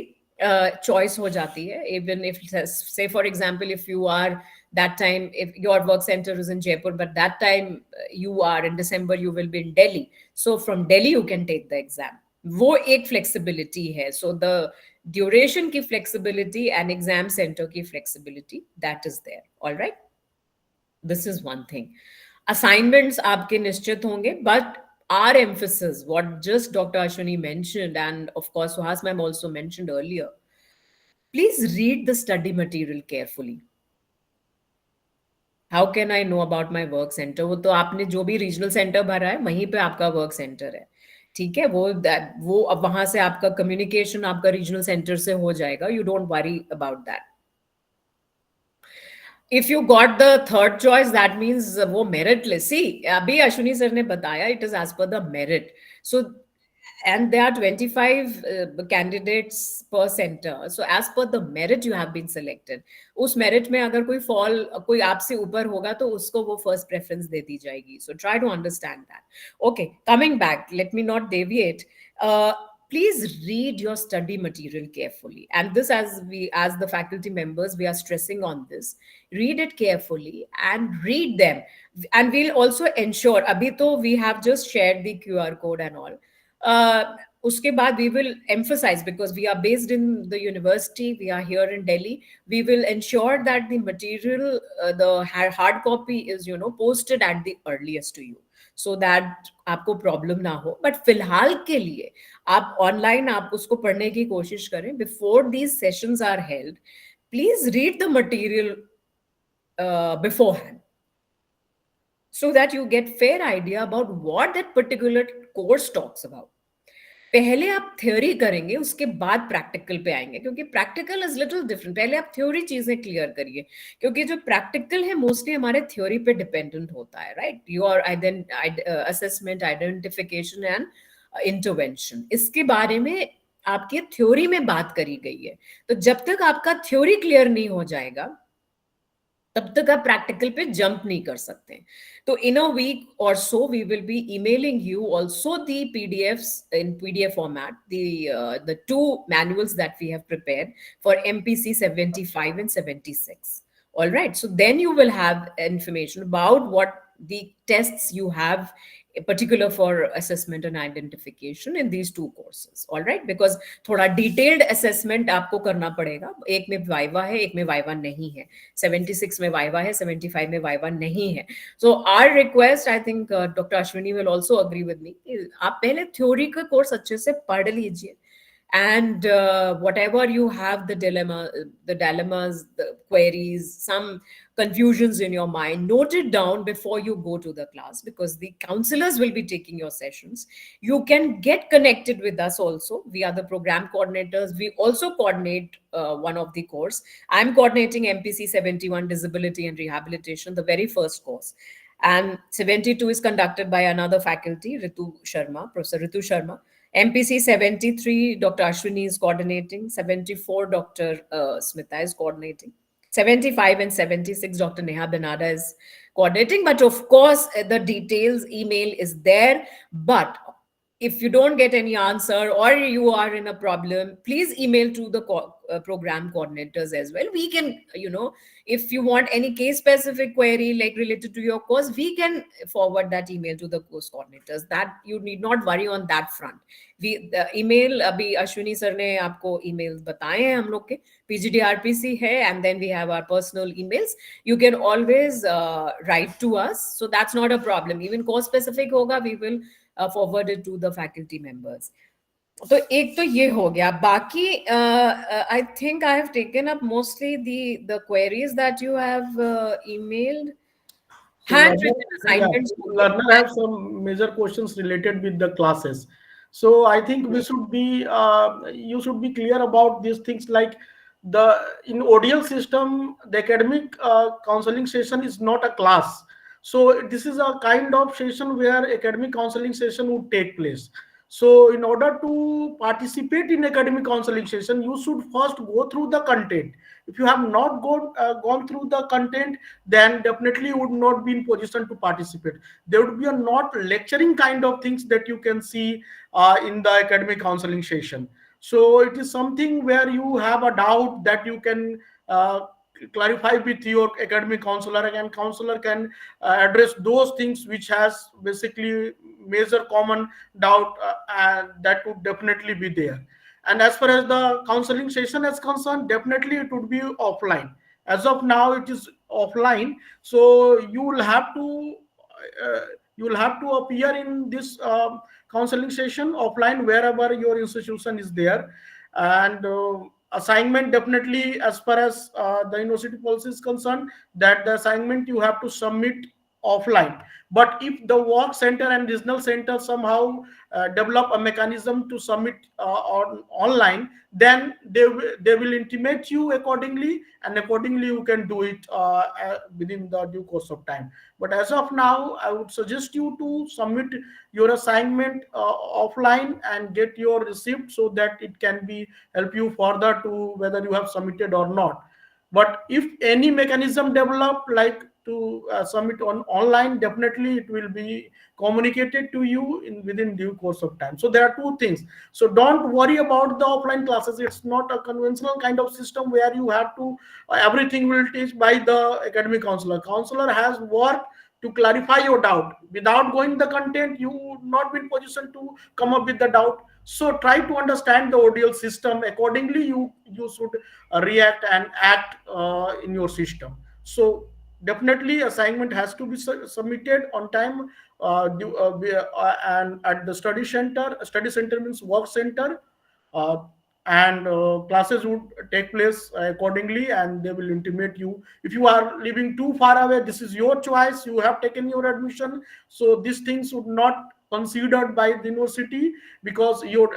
choice हो जाती है. Even if, say for example, if you are that time, if your work center is in Jaipur, but that time you are in December, you will be in Delhi. So from Delhi, you can take the exam. वो एक flexibility है. So the duration की flexibility and exam center की flexibility, that is there. All right. This is one thing. Assignments आपके निश्चित होंगे, but our emphasis, what just Dr. Ashwini mentioned, and of course Suhas ma'am also mentioned earlier, please read the study material carefully. How can I know about my work centre? वो तो आपने जो भी regional centre भरा है वहीं पे आपका वर्क सेंटर है, ठीक है. वो अब वहां से आपका कम्युनिकेशन आपका रीजनल सेंटर से हो जाएगा. You don't worry about that. If you got the third choice, that means वो मेरिट लिस्ट. सी अभी अश्विनी सर ने बताया, it is as per the merit. So and there are 25 candidates per center. So as per the merit you have been selected. उस merit में अगर कोई आपसे ऊपर होगा तो उसको वो first preference दे दी जाएगी. So try to understand that. Okay, coming back, let me not deviate. Please read your study material carefully. And this, as the faculty members, we are stressing on this. Read it carefully and read them. And we'll also ensure, abhi to we have just shared the QR code and all. उसके बाद we will emphasize, because we are based in the university, we are here in Delhi, we will ensure that the material, the hard copy is, posted at the earliest to you, so that आपको problem ना हो. But फिलहाल के लिए आप online आप उसको पढ़ने की कोशिश करें. Before these sessions are held, please read the material beforehand, so that you get fair idea about what that particular course talks about. पहले आप थ्योरी करेंगे, उसके बाद प्रैक्टिकल पे आएंगे, क्योंकि प्रैक्टिकल इज लिटिल डिफरेंट. पहले आप थ्योरी चीजें क्लियर करिए, क्योंकि जो प्रैक्टिकल है मोस्टली हमारे थ्योरी पे डिपेंडेंट होता है, right? Your assessment, identification and intervention, इसके बारे में आपकी थ्योरी में बात करी गई है. तो जब तक आपका थ्योरी क्लियर नहीं हो जाएगा, तब तक आप प्रैक्टिकल पे जंप नहीं कर सकते. तो इन a week or so we will be emailing you also the PDFs in PDF format, the two manuals that we have prepared for MPC 75 and 76. All right, so then you will have information about what the tests you have, particular for assessment and identification in these two courses. All right, because थोड़ा detailed assessment आपको करना पड़ेगा. एक में viva है, एक में viva नहीं है. 76 में वाइवा है, 75 में वाइवा नहीं है. So our request, I think Dr. Ashwini will also agree with me, आप पहले थ्योरी का कोर्स अच्छे से पढ़ लीजिए, and whatever you have, the dilemmas, the queries, some confusions in your mind, note it down before you go to the class, because the counselors will be taking your sessions. You can get connected with us also. We are the program coordinators. We also coordinate one of the course. I'm coordinating MPC 71, disability and rehabilitation, the very first course, and 72 is conducted by another faculty, Professor Ritu Sharma. MPC 73, Dr. Ashwini is coordinating. 74, Dr. Smita is coordinating. 75 and 76, Dr. Neha Benada is coordinating. But of course, the details email is there. But if you don't get any answer or you are in a problem, please email to the program coordinators as well. We can, if you want any case specific query like related to your course, we can forward that email to the course coordinators. That you need not worry on that front. The email, अभी Ashwini sir ने आपको emails बताए हैं हम लोग के, PGDRPC है, and then we have our personal emails. You can always write to us, so that's not a problem. Even course specific होगा, we will forwarded to the faculty members. तो एक तो ये हो गया. बाकी I think I have taken up mostly the queries that you have emailed. Handwritten assignments. Learner have some major questions related with the classes. So I think we should be you should be clear about these things, like the in ODL system, the academic counseling session is not a class. So this is a kind of session where academic counseling session would take place. So in order to participate in academic counseling session, you should first go through the content. If you have not gone through the content, then definitely you would not be in position to participate. There would be a not lecturing kind of things that you can see in the academic counseling session. So it is something where you have a doubt that you can clarify with your academic counselor, and counselor can address those things which has basically major common doubt, and that would definitely be there. And as far as the counseling session is concerned, definitely it would be offline. As of now it is offline, so uh, you will have to appear in this counseling session offline wherever your institution is there. And assignment, definitely as far as the university policy is concerned, that the assignment you have to submit offline. But if the work center and regional center somehow develop a mechanism to submit online, then they will intimate you accordingly, and accordingly you can do it within the due course of time. But as of now, I would suggest you to submit your assignment offline and get your receipt, so that it can be help you further to whether you have submitted or not. But if any mechanism develop, like to submit on online, definitely it will be communicated to you in within due course of time. So there are two things. So don't worry about the offline classes. It's not a conventional kind of system where you have to everything will teach by the academic counselor. Counselor has work to clarify your doubt. Without going the content, you would not be in position to come up with the doubt. So try to understand the ODL system accordingly. You should react and act in your system. So definitely assignment has to be submitted on time, and at the study center. Study center means work center, uh, and classes would take place accordingly, and they will intimate you. If you are living too far away, this is your choice, you have taken your admission, so these things would not considered by the university, because your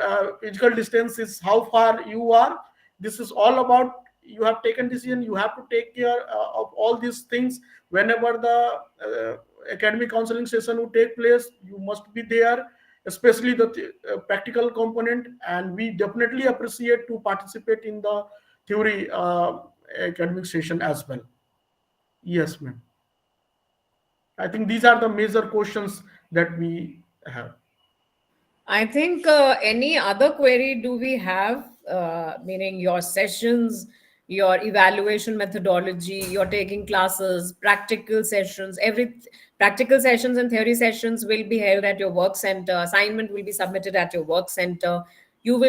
physical distance is how far you are. This is all about, you have taken decision, you have to take care of all these things. Whenever the academic counseling session will take place, you must be there, especially the practical component. And we definitely appreciate to participate in the theory academic session as well. Yes, ma'am. I think these are the major questions that we have. I think any other query do we have? Meaning your sessions, your evaluation methodology, you're taking classes, practical sessions, every practical sessions and theory sessions will be held at your work center. Assignment will be submitted at your work center. You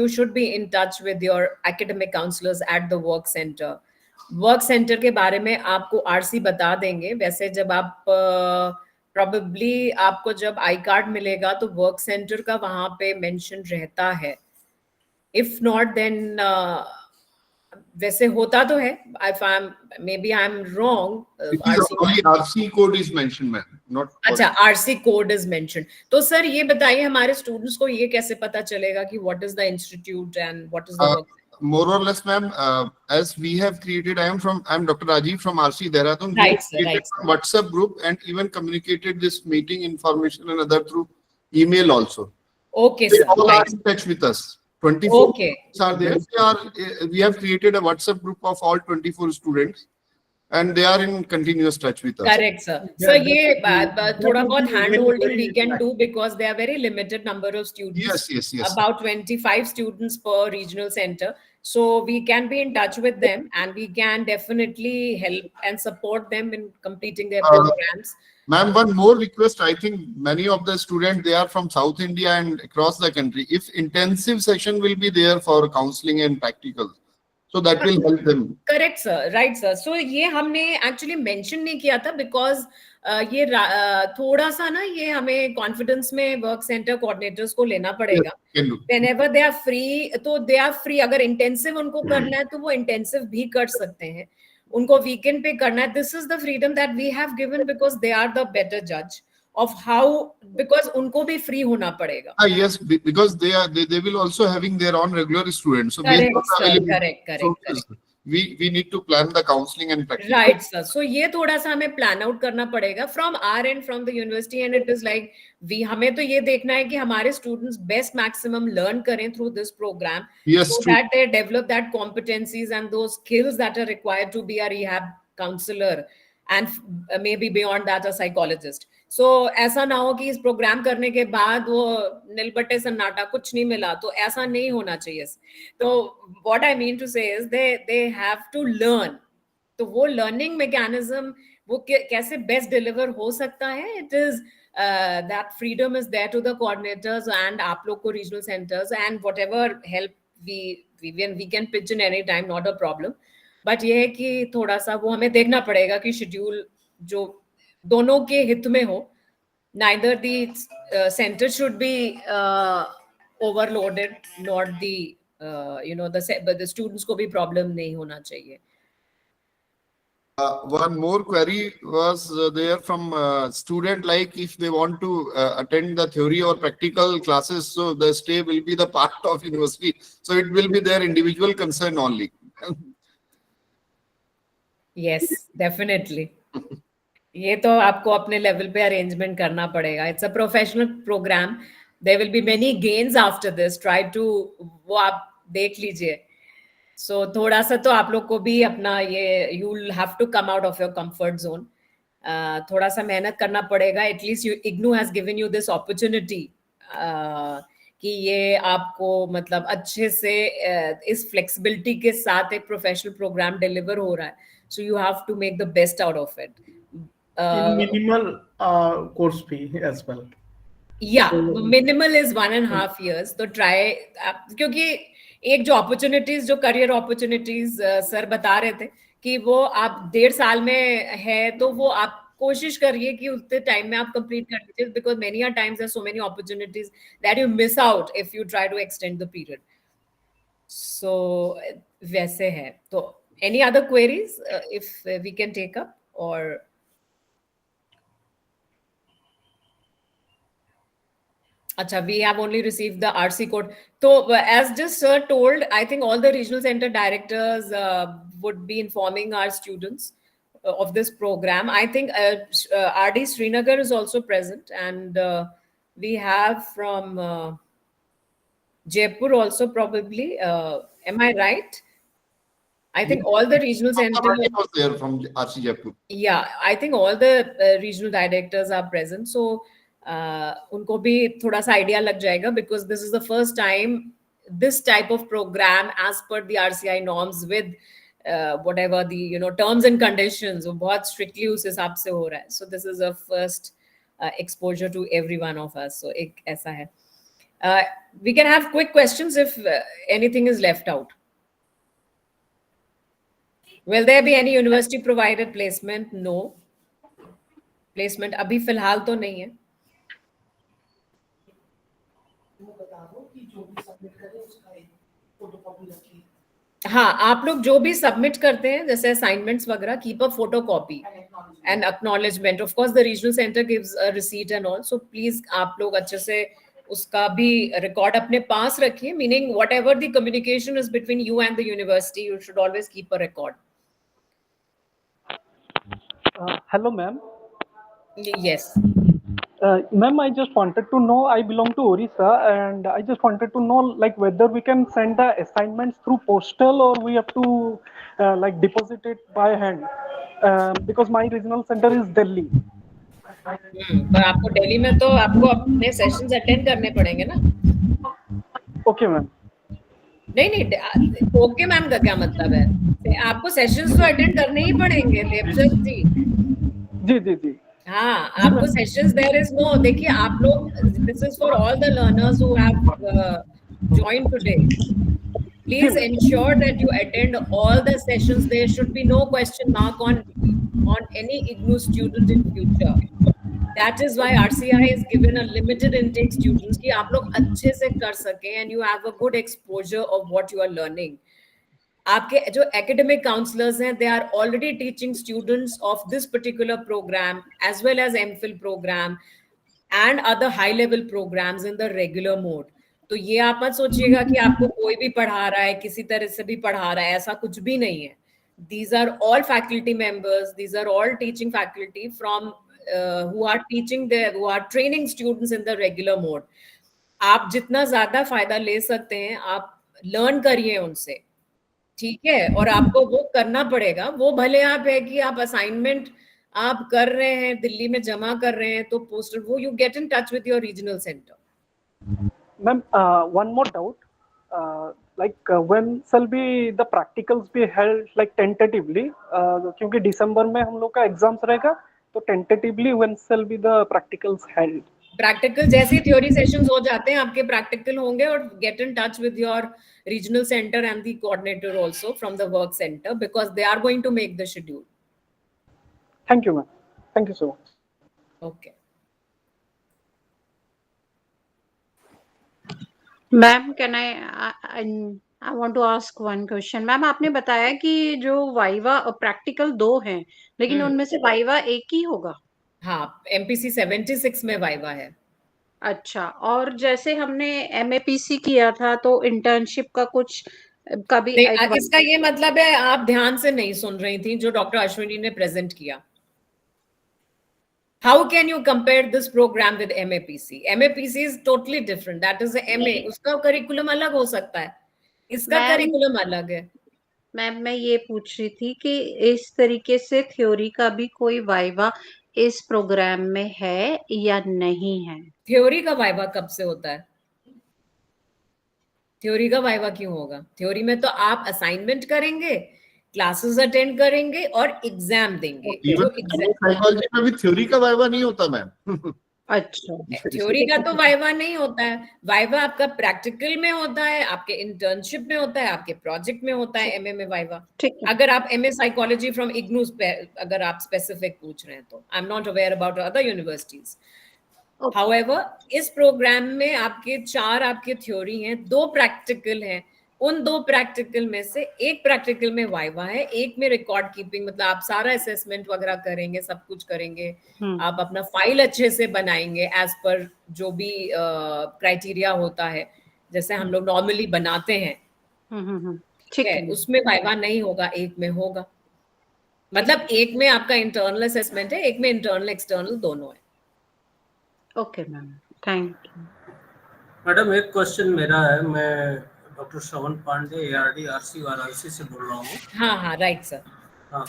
should be in touch with your academic counselors at the work center. Work centre के बारे में आपको RC बता देंगे. वैसे जब आप probably आपको जब आई कार्ड मिलेगा तो वर्क सेंटर का वहां पे मेंशन रहता है. इफ नॉट देन वैसे होता तो है. If I am maybe I am wrong. RC code is mention ma'am, not. अच्छा, आरसी कोड इज मेंशन. तो सर ये बताइए हमारे स्टूडेंट्स को ये कैसे पता चलेगा कि what is the institute and what is the work? More or less, ma'am, as we have created, I'm Dr. Rajiv from RC Dehradun. Right, sir, right, sir. WhatsApp group and even communicated this meeting information and other through email also. Okay, they sir. all Right. are in touch with us. 24 Okay. are there. We have created a WhatsApp group of all 24 students, and they are in continuous touch with us. Correct, sir. So ये थोड़ा बहुत hand holding we can do, because there are very limited number of students. Yes. About 25 students per regional center. So we can be in touch with them, and we can definitely help and support them in completing their programs. Ma'am, one more request. I think many of the students, they are from South India and across the country. If intensive session will be there for counseling and practical, so that will help them. Correct, sir. Right, sir. So ये हमने actually mention नहीं किया था, because ये थोड़ा सा ना ये हमें confidence में work center coordinators को लेना पड़ेगा. Whenever they are free, तो they are free. अगर intensive उनको करना है तो वो intensive भी कर सकते हैं. उनको weekend पे करना है. This is the freedom that we have given, because they are the better judge of how, because उनको भी free होना पड़ेगा. Yes, because they will also having their own regular students. So correct, sir. Correct. We need to plan the counseling and practice. Right, sir. So ये थोड़ा सा हमें plan out करना पड़ेगा from our end, from the university, and it is like हमें तो ये देखना है कि हमारे students best maximum learn करें through this program. Yes, so true. that they develop that competencies and those skills that are required to be a rehab counselor, and maybe beyond that a psychologist. So ऐसा ना हो कि इस programme करने के बाद वो नीलबट्टे सन्नाटा कुछ नहीं मिला, तो ऐसा नहीं होना चाहिए. तो what I mean to say is they have to learn. तो वो learning mechanism वो कैसे best deliver हो सकता है, it is that freedom is there to the coordinators and आप लोग को regional centers, and whatever help we can pitch in any time, not a problem. But ये है कि थोड़ा सा वो हमें देखना पड़ेगा कि schedule जो दोनों के हित में हो. Neither the center should be overloaded, nor the the students को भी problem नहीं होना चाहिए. One more query was there from student, like if they want to attend the theory or practical classes, so the stay will be the part of university, so it will be their individual concern only. Yes, definitely. ये तो आपको अपने level पे arrangement करना पड़ेगा. It's a professional programme. There will be many gains after this. Try to वो आप देख लीजिए. सो थोड़ा सा तो आप लोग को भी अपना ये you will have to come out of your comfort zone. थोड़ा सा मेहनत करना पड़ेगा. At least IGNOU has given you this opportunity कि ये आपको मतलब अच्छे से इस फ्लेक्सिबिलिटी के साथ एक प्रोफेशनल प्रोग्राम डिलीवर हो रहा है. So you have to make the best out of it. In minimal course fee as well. या मिनिमल इज 1.5 years. तो ट्राई, क्योंकि एक जो अपॉर्चुनिटीज, जो करियर अपॉर्चुनिटीज सर बता रहे थे कि वो आप 1.5 साल में है, तो वो आप कोशिश करिए कि उतने टाइम में आप कंप्लीट कर दीजिए, because many are times there so many opportunities that you miss out if you try to extend the period. So वैसे है. तो any other queries if we can take up, और Acha, we have only received the RC code. So, as just sir told, I think all the regional center directors would be informing our students of this program. I think RD Srinagar is also present, and we have from Jaipur also probably. Am I right? I think all the regional centers. Was there from RC Jaipur. Yeah, I think all the regional directors are present. So, उनको भी थोड़ा सा idea लग जाएगा, because this is the first time this type of program as per the RCI norms with whatever the terms and conditions, वो बहुत strictly उस हिसाब से हो रहा है. So this is a first exposure to every one of us. So एक ऐसा है. We can have quick questions if anything is left out. Will there be any university provided placement? No. Placement अभी फिलहाल तो नहीं है. हाँ, आप लोग जो भी सबमिट करते हैं जैसे असाइनमेंट्स वगैरह, keep a photo copy and acknowledgement. Of course the regional centre gives a receipt and all, so please आप लोग अच्छे से उसका भी रिकॉर्ड अपने पास रखिए. Meaning what ever the communication is between you and the university, you should always keep a record. Hello, ma'am. Yes. Ma'am, I just wanted to know, I belong to Orissa, and I just wanted to know like whether we can send the assignments through postal or we have to like deposit it by hand, because my regional center is Delhi. पर आपको दिल्ली में तो आपको अपने sessions attend करने पड़ेंगे ना. Okay, ma'am. नहीं, ओके मैम का क्या मतलब है? आपको सेशंस तो अटेंड करने ही पड़ेंगे देवदत्त जी. जी. हाँ, आपको सेशंस देयर इज नो. देखिए आप लोग, this is for all the learners who have joined today. Please ensure that you attend all the sessions. There should be no question mark on any IGNOU student in future. That is why RCI is given a limited intake students कि आप लोग अच्छे से कर सकें and you have a good exposure of what you are learning. आपके जो academic counselors हैं, they are already teaching students of this particular program as well as MPhil program and other high level programs in the regular mode. तो ये आप मत सोचिएगा कि आपको कोई भी पढ़ा रहा है, किसी तरह से भी पढ़ा रहा है, ऐसा कुछ भी नहीं है. These are all faculty members. These are all teaching faculty from who are teaching who are training students in the regular mode. आप जितना ज्यादा फायदा ले सकते हैं आप लर्न करिए उनसे, ठीक है. और आपको वो करना पड़ेगा. वो भले आप है कि आप असाइनमेंट आप कर रहे हैं, दिल्ली में जमा कर रहे हैं, तो पोस्टल वो you get in touch with your regional centre. Ma'am, one more doubt. When shall be the practicals be held like tentatively? क्योंकि दिसंबर में हम लोग का एग्जाम्स रहेगा, तो tentatively when shall be the practicals held? Practical जैसे theory sessions हो जाते हैं आपके प्रैक्टिकल होंगे. और get in touch with your regional centre and the coordinator also from the work centre, because they are going to make the schedule. Thank you, ma'am. Thank you so much. Okay. Ma'am can I want to ask one question. Ma'am आपने बताया कि जो viva practical 2 हैं, लेकिन उनमें से viva एक ही होगा? हाँ, एमपीसी 76 में वाइवा है. अच्छा, और जैसे हमने एमएपीसी किया था तो इंटर्नशिप का कुछ कभी इसका ये मतलब है आप ध्यान से नहीं सुन रही थी जो डॉक्टर अश्विनी ने प्रेजेंट किया. How can you compare this program with MAPC? MAPC is totally different. That is a MA. उसका करिकुलम अलग हो सकता है, इसका करिकुलम अलग है. मैम मैं ये पूछ रही थी कि इस तरीके से थ्योरी का भी कोई वाइवा इस प्रोग्राम में है या नहीं है? थ्योरी का वाइवा कब से होता है? थ्योरी का वाइवा क्यों होगा? थ्योरी में तो आप असाइनमेंट करेंगे, क्लासेस अटेंड करेंगे और एग्जाम देंगे. साइकोलॉजी में भी थ्योरी का वाइवा नहीं होता मैम. अच्छा। थ्योरी का तो वाइवा नहीं होता है, वाइवा आपका प्रैक्टिकल में होता है, आपके इंटर्नशिप में होता है, आपके प्रोजेक्ट में होता है, एमए में वाइवा। ठीक है। अगर आप एमए साइकोलॉजी फ्रॉम इग्नू अगर आप स्पेसिफिक पूछ रहे हैं तो I am not aware about other universities. Okay. However इस प्रोग्राम में आपके 4 आपके थ्योरी हैं, 2 प्रैक्टिकल हैं। उन 2 प्रैक्टिकल में से एक प्रैक्टिकल में वाइवा है, एक में रिकॉर्ड कीपिंग, मतलब आप सारा असेसमेंट वगैरह करेंगे, सब कुछ करेंगे, आप अपना फाइल अच्छे से बनाएंगे एज पर जो भी क्राइटेरिया होता है, जैसे हम लोग नॉर्मली बनाते हैं। ठीक ठीक है, है। उसमें वाइवा नहीं होगा, एक में होगा। मतलब एक में आपका इंटरनल असेसमेंट है, एक में इंटरनल एक्सटर्नल दोनों है। Okay ma'am, thank you. Madam एक क्वेश्चन मेरा है, मैं डॉक्टर श्रवण पांडे ARD वाराणसी से बोल रहा हूँ। हाँ हाँ, राइट सर। हाँ,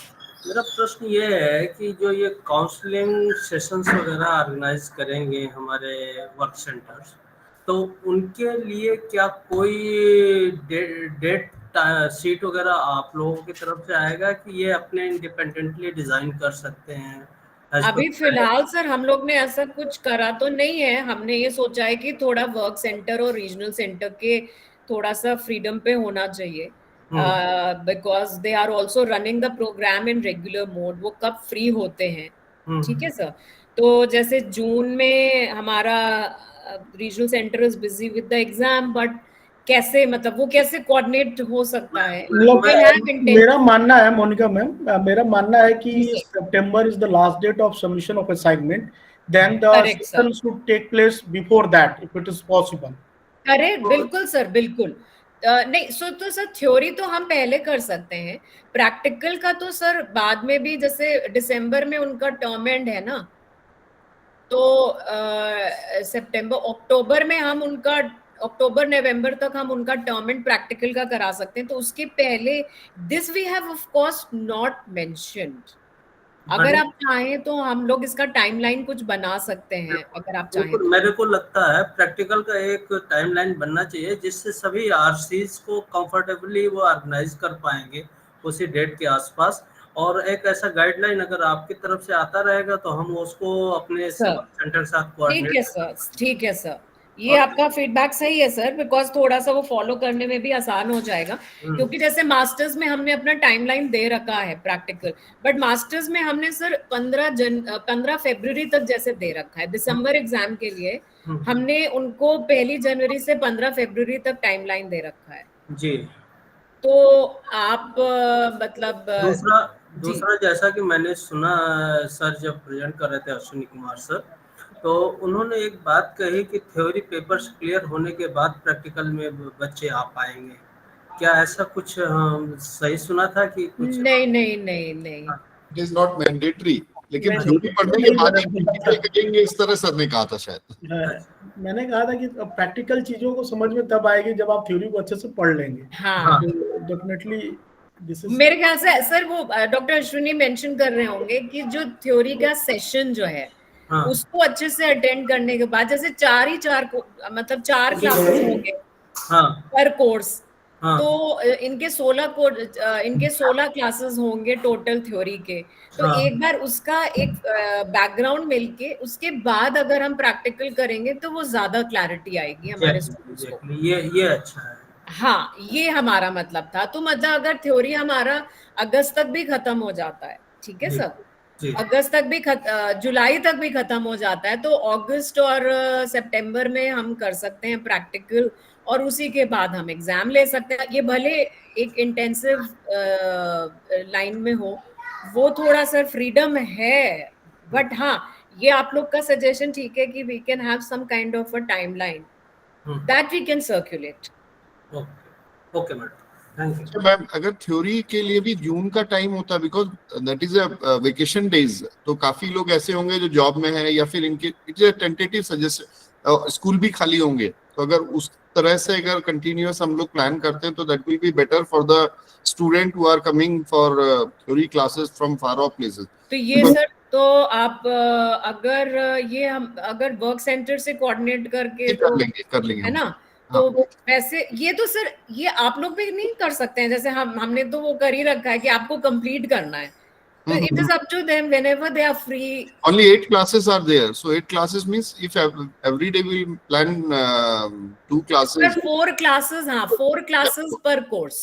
मेरा प्रश्न ये है कि जो ये काउंसलिंग सेशंस वगैरह ऑर्गेनाइज करेंगे हमारे वर्क सेंटर्स, तो उनके लिए क्या कोई डेट शीट वगैरह आप लोगों की तरफ से आएगा कि ये अपने इंडिपेंडेंटली डिजाइन कर सकते हैं as per अभी फिलहाल सर हम लोग ने ऐसा कुछ करा तो नहीं है। हमने ये सोचा है कि थोड़ा वर्क सेंटर और रीजनल सेंटर के थोड़ा सा फ्रीडम पे होना चाहिए, because they are also running the programme in regular mode. वो कब फ्री होते हैं, ठीक है सर। तो जैसे जून में हमारा regional centre is busy with the exam, but कैसे, मतलब वो कैसे कोऑर्डिनेट हो सकता है? यू कैन हैव मेरा मानना है मोनिका मैम, मेरा मानना है कि जी sir. September is the last date of submission of assignment, then the correct sir, session should take place before that if it is possible. अरे बिल्कुल सर, बिल्कुल। नहीं सो तो सर थ्योरी तो हम पहले कर सकते हैं, प्रैक्टिकल का तो सर बाद में भी, जैसे दिसंबर में उनका टर्म एंड है ना, तो सितंबर अक्टूबर में हम उनका, अक्टूबर नवंबर तक हम उनका टर्म एंड प्रैक्टिकल का करा सकते हैं। तो उसके पहले this we have of course not mentioned. अगर आप चाहें तो हम लोग इसका टाइमलाइन कुछ बना सकते हैं, अगर आप चाहें बिल्कुल, तो। मेरे को लगता है प्रैक्टिकल का एक टाइमलाइन बनना चाहिए जिससे सभी आरसीज को कंफर्टेबली वो ऑर्गेनाइज कर पाएंगे उसी डेट के आसपास। और एक ऐसा गाइडलाइन अगर आपकी तरफ से आता रहेगा तो हम उसको अपने सर सेंटर के साथ ठीक है कोऑर्डिनेट सर, ठीक है सर, ये और आपका फीडबैक सही है सर, बिकॉज थोड़ा सा वो फॉलो करने में भी आसान हो जाएगा। क्योंकि जैसे मास्टर्स में हमने अपना टाइमलाइन दे रखा है प्रैक्टिकल, बट मास्टर्स में हमने सर 15 फरवरी तक जैसे दे रखा है दिसंबर एग्जाम के लिए। हमने उनको 1 जनवरी से 15 फरवरी तक टाइमलाइन दे रखा है। जी। तो आप मतलब दूसरा जी दूसरा जैसा कि मैंने सुना, सर जब प्रेजेंट कर रहे थे अश्विनी कुमार सर, तो उन्होंने एक बात कही कि थ्योरी पेपर्स क्लियर होने के बाद प्रैक्टिकल में बच्चे आ पाएंगे। क्या ऐसा कुछ सही सुना था कि कुछ? नहीं नहीं नहीं नहीं, इट इज नॉट मैंडेटरी, लेकिन मैं थ्योरी पढ़ने के नहीं, बाद ही मैंने बोला प्रैक्टिकल था, करेंगे, इस तरह सर ने कहा था शायद। मैंने कहा था कि प्रैक्टिकल चीजों को समझ में तब आएगी जब आप थ्योरी को अच्छे से पढ़ लेंगे। हाँ। तो डेफिनेटली दिस इज। मेरे ख्याल से सर वो डॉक्टर अश्विनी मेंशन कर रहे होंगे कि जो थ्योरी का सेशन जो है हाँ उसको अच्छे से अटेंड करने के बाद, जैसे 4 मतलब 4 क्लासेस होंगे हाँ पर कोर्स, हाँ तो इनके 16 क्लासेस होंगे टोटल थ्योरी के। तो हाँ। एक बार उसका एक बैकग्राउंड मिलके उसके बाद अगर हम प्रैक्टिकल करेंगे तो वो ज्यादा क्लैरिटी आएगी हमारे एग्जैक्टली स्टूडेंट्स को। एग्जैक्टली, ये अच्छा है। हाँ, ये हमारा मतलब था। तो मतलब अगर थ्योरी हमारा अगस्त तक भी खत्म हो जाता है, ठीक है जी सर, जी। अगस्त तक भी जुलाई तक भी खत्म हो जाता है, तो अगस्त और सितंबर में हम कर सकते हैं प्रैक्टिकल, और उसी के बाद हम एग्जाम ले सकते हैं। ये भले एक इंटेंसिव लाइन में हो, वो थोड़ा सा फ्रीडम है, बट हाँ, ये आप लोग का सजेशन ठीक है कि we can have some kind of a timeline that we can circulate. Okay okay madam, thank you. अच्छा मैम, अगर थ्योरी के लिए भी जून का टाइम होता, because that is a vacation days, तो काफी लोग ऐसे होंगे जो जॉब में है या फिर इनके, it is a tentative suggestion, school भी खाली होंगे, तो अगर उस तरह से अगर कंटिन्यूअस हम लोग प्लान करते हैं तो that will be better for the student who are coming for theory classes from far of places. तो ये सर, तो आप अगर ये हम अगर वर्क सेंटर से कोऑर्डिनेट करके, तो कर लेंगे है हम। ना, हाँ, तो वैसे ये तो सर ये आप लोग भी नहीं कर सकते हैं, जैसे हमने तो वो कर ही रखा है कि आपको कंप्लीट करना है। So it is up to them whenever they are free. Only 8 classes are there. So 8 classes means if every day we plan 2 But classes, 4 classes, हाँ, 4 classes per course.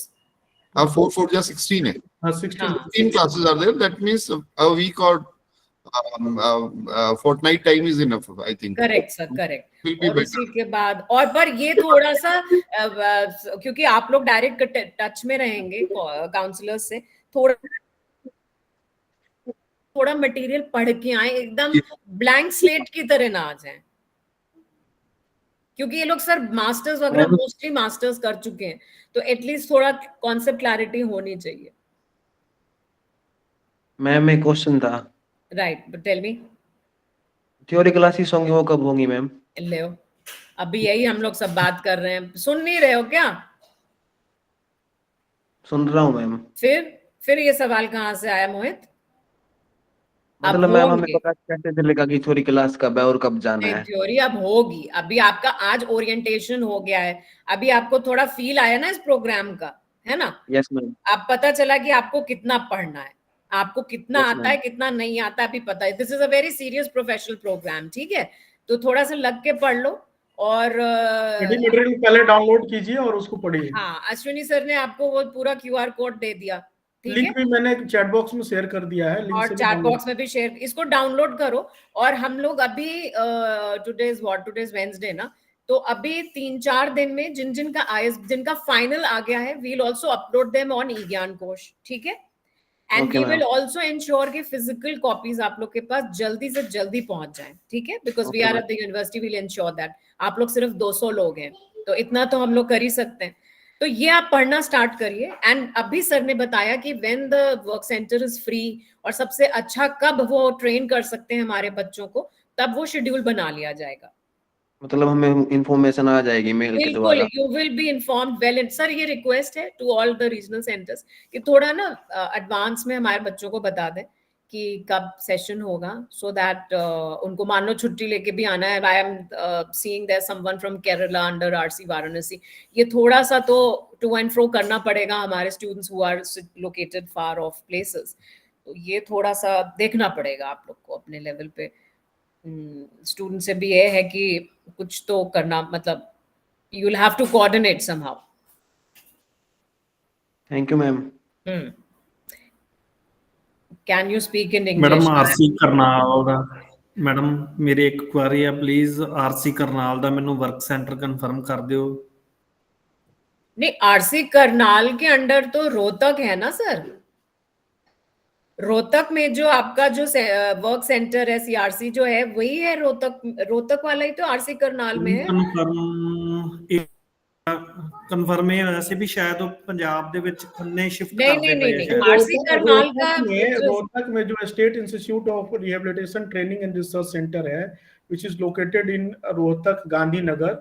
4 just 16 है. 16. हाँ, 16 classes are there. That means a week or fortnight time is enough, I think. Correct sir, correct. Will be और better. उसी के बाद और पर ये थोड़ा सा क्योंकि आप लोग डायरेक्ट टच में रहेंगे काउंसलर्स से, थोड़ा थोड़ा मटेरियल पढ़ के आए, एकदम ब्लैंक स्लेट की तरह ना आ जाए, क्योंकि ये लोग सर मास्टर्स वगैरह मोस्टली मास्टर्स कर चुके हैं, तो एटलीस्ट थोड़ा कॉन्सेप्ट क्लैरिटी होनी चाहिए. मैम एक क्वेश्चन था. Right, tell me. Theory classes होंगी वो कब होंगी मैम? ले अभी यही हम लोग सब बात कर रहे हैं, सुन नहीं रहे हो क्या? सुन रहा हूँ मैम. फिर ये सवाल कहाँ से आया मोहित? मतलब मैम हमें पता कैसे चलेगा कि थ्योरी क्लास कब है और कब जाना है? थ्योरी अब होगी. अभी आपका आज ओरिएंटेशन हो गया है, अभी आपको थोड़ा फील आया ना इस प्रोग्राम का, है ना? Yes ma'am. अब पता चला कि आपको कितना पढ़ना है, आपको कितना Yes, आता है, कितना नहीं आता, अभी पता है. This is a very serious professional programme, ठीक है? तो थोड़ा सा लग के पढ़ लो और मटेरियल पहले डाउनलोड कीजिए और उसको पढ़िए. हाँ, अश्विनी सर ने आपको वो पूरा QR कोड दे दिया, ठीक है? लिंक भी मैंने चैट बॉक्स में शेयर कर दिया है, लिंक और से चैट बॉक्स में भी शेयर, इसको डाउनलोड करो. और हम लोग अभी टुडेज वेडनेसडे ना, तो अभी 3-4 दिन में जिनका फाइनल आ गया है, we'll also upload them on e Gyan Kosh, ठीक है? And we will also ensure कि फिजिकल कॉपीज आप लोग के पास जल्दी से जल्दी पहुंच जाए, ठीक है? Because we are at the university, will ensure that. आप लोग सिर्फ 200 लोग हैं, तो इतना तो हम लोग कर ही सकते हैं. तो ये आप पढ़ना स्टार्ट करिए. एंड अभी सर ने बताया कि when the work centre is free, और सबसे अच्छा कब वो ट्रेन कर सकते हैं हमारे बच्चों को, तब वो शेड्यूल बना लिया जाएगा. मतलब हमें इंफॉर्मेशन आ जाएगी मेल के द्वारा? You will be informed well. Sir ये रिक्वेस्ट है to all the regional centres कि थोड़ा ना एडवांस में हमारे बच्चों को बता दें कि कब सेशन होगा, सो दैट उनको मान लो छुट्टी लेके भी आना है. I am seeing there someone from Kerala under RC Varanasi. ये थोड़ा सा तो टू एंड फ्रो करना पड़ेगा हमारे students who are located far of places. तो ये थोड़ा सा देखना पड़ेगा आप लोग को अपने लेवल पे. स्टूडेंट से भी ये है कि कुछ तो करना, मतलब you will have to coordinate somehow. Thank you ma'am. Can you speak in English? Madam RC Karnal दा, मैडम मेरी एक क्वेरी है, प्लीज आरसी करनाल दा मैनू वर्क सेंटर कंफर्म कर दियो. नहीं, आरसी करनाल के अंडर तो रोहतक है ना सर. रोहतक में जो आपका जो वर्क सेंटर है, सीआरसी जो है, वही है रोहतक वाला ही तो आरसी करनाल में है. ਕਨਫਰਮ ਹੈ ਵੈਸੇ ਵੀ ਸ਼ਾयद पंजाब ਦੇ ਵਿੱਚ ਖੰਨੇ शिफ्ट नहीं ਕਰਦੇ नहीं ਪਏ नहीं, आरसी करनाल का रोहतक में जो state institute of rehabilitation training and research centre है, which is located in Rohtak Gandhinagar,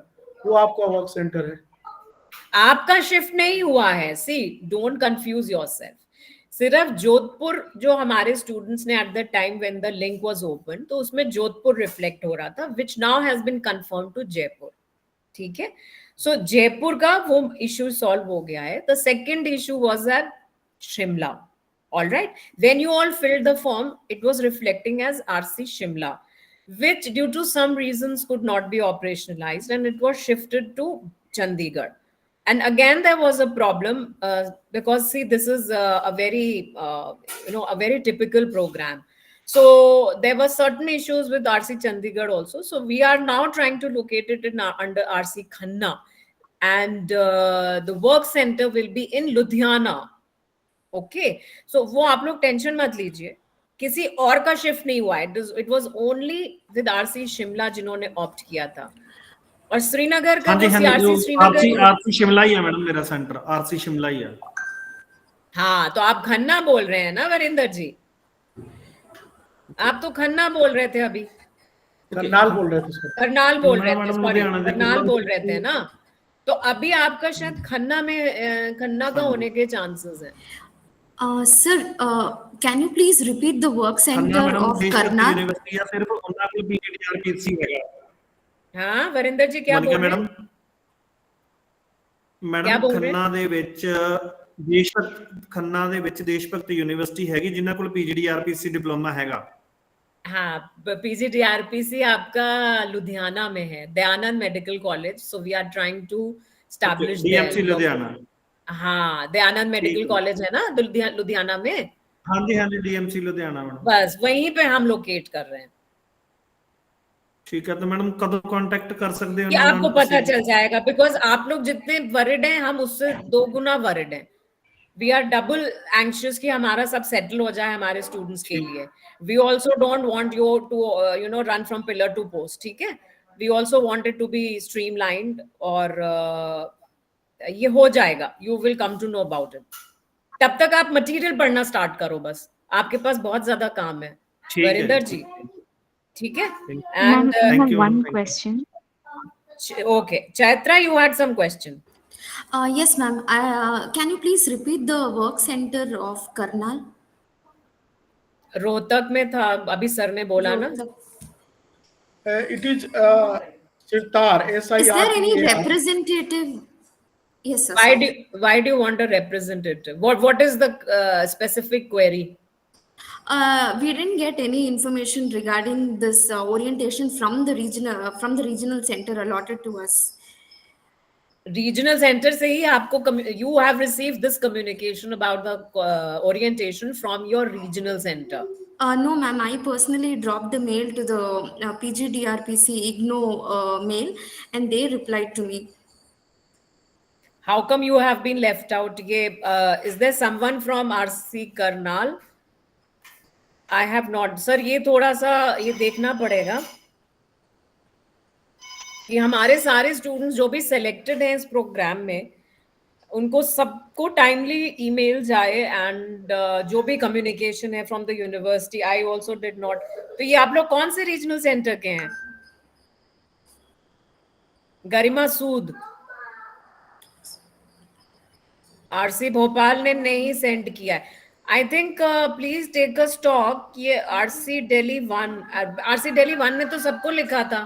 वो आपका वर्क सेंटर है. आपका शिफ्ट नहीं हुआ है. See, don't confuse yourself. सिर्फ जोधपुर जो हमारे स्टूडेंट्स ने at the time when the link was open, तो उसमें जोधपुर रिफ्लेक्ट हो रहा था, which now has been confirm to Jaipur, ठीक है? सो जयपुर का वो इशू सॉल्व हो गया है. The second issue was at Shimla. All right, when you all filled the form, it was reflecting as RC Shimla, which due to some reasons could not be operationalized, and it was shifted to Chandigarh. And again there was a problem because see, this is a very a very typical program. So there were certain issues with RC Chandigarh also. So we are now trying to locate it in under RC Khanna, and the work center will be in Ludhiana. Okay, so वो आप लोग tension मत लीजिए, किसी और का shift नहीं हुआ है. It was only with RC Shimla जिन्होंने ऑप्ट किया था. और श्रीनगर का आरसी शिमला ही है मैडम, मेरा सेंटर आरसी शिमला ही है. हाँ, तो आप खन्ना बोल रहे हैं ना वरिंदर जी? आप तो खन्ना बोल रहे थे अभी. करनाल बोल रहे थे. करनाल बोल रहे थे ना. तो अभी आपका शायद खन्ना का होने के चांसेस हैं. Sir, can you please repeat the work center of Karnal? सिर्फ उनका कोई PGDRPC है. हाँ, वरिंदर जी क्या बोल रहे हैं? मैडम खन्ना ਦੇ ਵਿੱਚ ਦੇਸ਼ ਭਗਤ ਖੰਨਾ ਦੇ ਵਿੱਚ ਦੇਸ਼ ਭਗਤ ਯੂਨੀਵਰਸਿਟੀ ਹੈਗੀ ਜਿਨ੍ਹਾਂ ਕੋਲ PGDRPC ਡਿਪਲੋਮਾ ਹੈਗਾ। हाँ, PGDRPC आपका लुधियाना में है, Dayanand medical college, so we are trying to establish DMC Ludhiana. हाँ, दयानंद मेडिकल ठीक है। कॉलेज है ना लुधियाना में। हाँ जी, हाँ जी, DMC लुधियाना मैडम। बस वहीं पे हम लोकेट कर रहे हैं। ठीक है, तो मैडम कब कांटेक्ट कर सकते हो? ये आपको पता चल जाएगा, बिकॉज आप लोग जितने वरिड हैं हम उससे 2 गुना वरिड हैं। वी आर डबल एंशियस कि हमारा सब सेटल हो जाए हमारे स्टूडेंट्स के लिए। We also don't want you to run from pillar to post, ठीक है। We also want it to be streamlined, और ये हो जाएगा, you will come to know about it. तब तक आप मटेरियल पढ़ना स्टार्ट करो, बस आपके पास बहुत ज्यादा काम है वरिंदर जी, ठीक है। Ma'am, and I Thank have you, one thank you. question. okay, Chaitra, you had some question. Yes, ma'am. Can you please repeat the work center of Karnal? Rohtak में था, अभी सर ने बोला ना। It is Sirtar, Is there any SIRTAR. representative? Yes, sir. Why Sorry. do you want a representative? What is the specific query? We didn't get any information regarding this orientation from the regional center allotted to us. Regional center से ही आपको you have received this communication about the orientation from your regional center. No, ma'am. I personally dropped the mail to the PGDRPC IGNO mail, and they replied to me. How come you have been left out? Is there someone from RC Karnal? I have not. Sir, ये थोड़ा सा ये देखना पड़ेगा कि हमारे सारे students जो भी सिलेक्टेड हैं इस प्रोग्राम में, उनको सबको टाइमली ईमेल जाए, एंड जो भी कम्युनिकेशन है from the university, I also did not. तो ये आप लोग कौन से रीजनल सेंटर के हैं? गरिमा सूद, आरसी भोपाल ने नहीं सेंड किया है। I think please take a stock. ये आरसी दिल्ली 1 ने तो सबको लिखा था।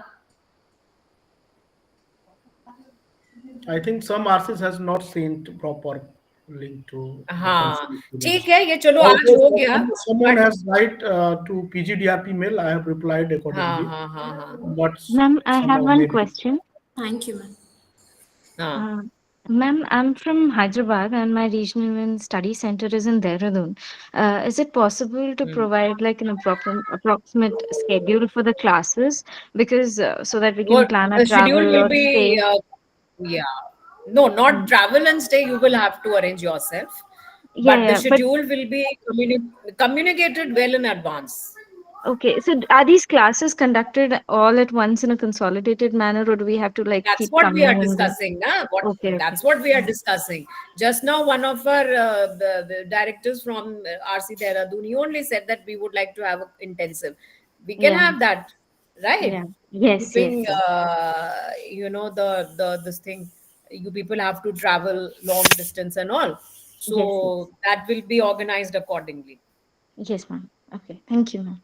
I think some RCs has not sent proper link to. हाँ, ठीक है, ये चलो आज हो गया। Someone has write to PGDRP mail. I have replied accordingly. हाँ। But Ma'am, I have somehow one maybe- question. Thank you, ma'am. हाँ, Ma'am, I'm from Hyderabad and my regional and study center is in Dehradun. Is it possible to provide like an approximate schedule for the classes? Because so that we can plan the a schedule travel will or be stay. yeah, no, not travel and stay, you will have to arrange yourself, but the But schedule will be communicated well in advance. okay, so are these classes conducted all at once in a consolidated manner, or do we have to like That's keep what we coming are in? discussing, na? Okay. That's what we are discussing. Just now, one of our the directors from RC Dehradun, he only said that we would like to have an intensive. We can Yeah. have that, right? Yeah. Yes. Keeping, Yes. this thing, you people have to travel long distance and all. So Yes. that will be organized accordingly. Yes, ma'am. Okay. Thank you, ma'am.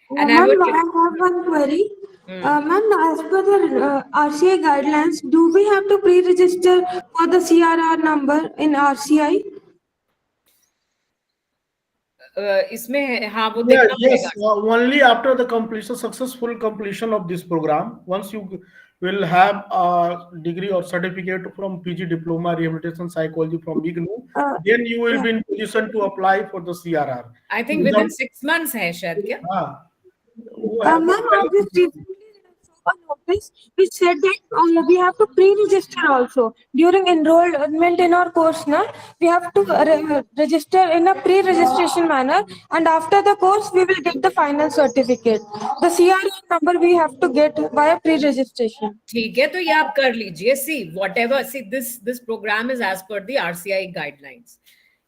And I Ma'am, would. I have one query. Hmm. Ma'am, as per the RCI guidelines, do we have to pre-register for the CRR number in RCI? इसमें हाँ वो Yeah, देखना yes, पड़ेगा। only after the successful completion of this program, once you will have a degree or certificate from PG Diploma Rehabilitation Psychology from IGNO, then you will be in position to apply for the CRR. I think within 6 months है शायद क्या? Ma'am, I just recently saw a notice which said that we have to pre-register also during enrollment in our course. We have to register in a pre-registration manner, and after the course we will get the final certificate. The CRR number we have to get via pre-registration. ठीक है, तो ये आप कर लीजिए। See, this program is as per the RCI guidelines.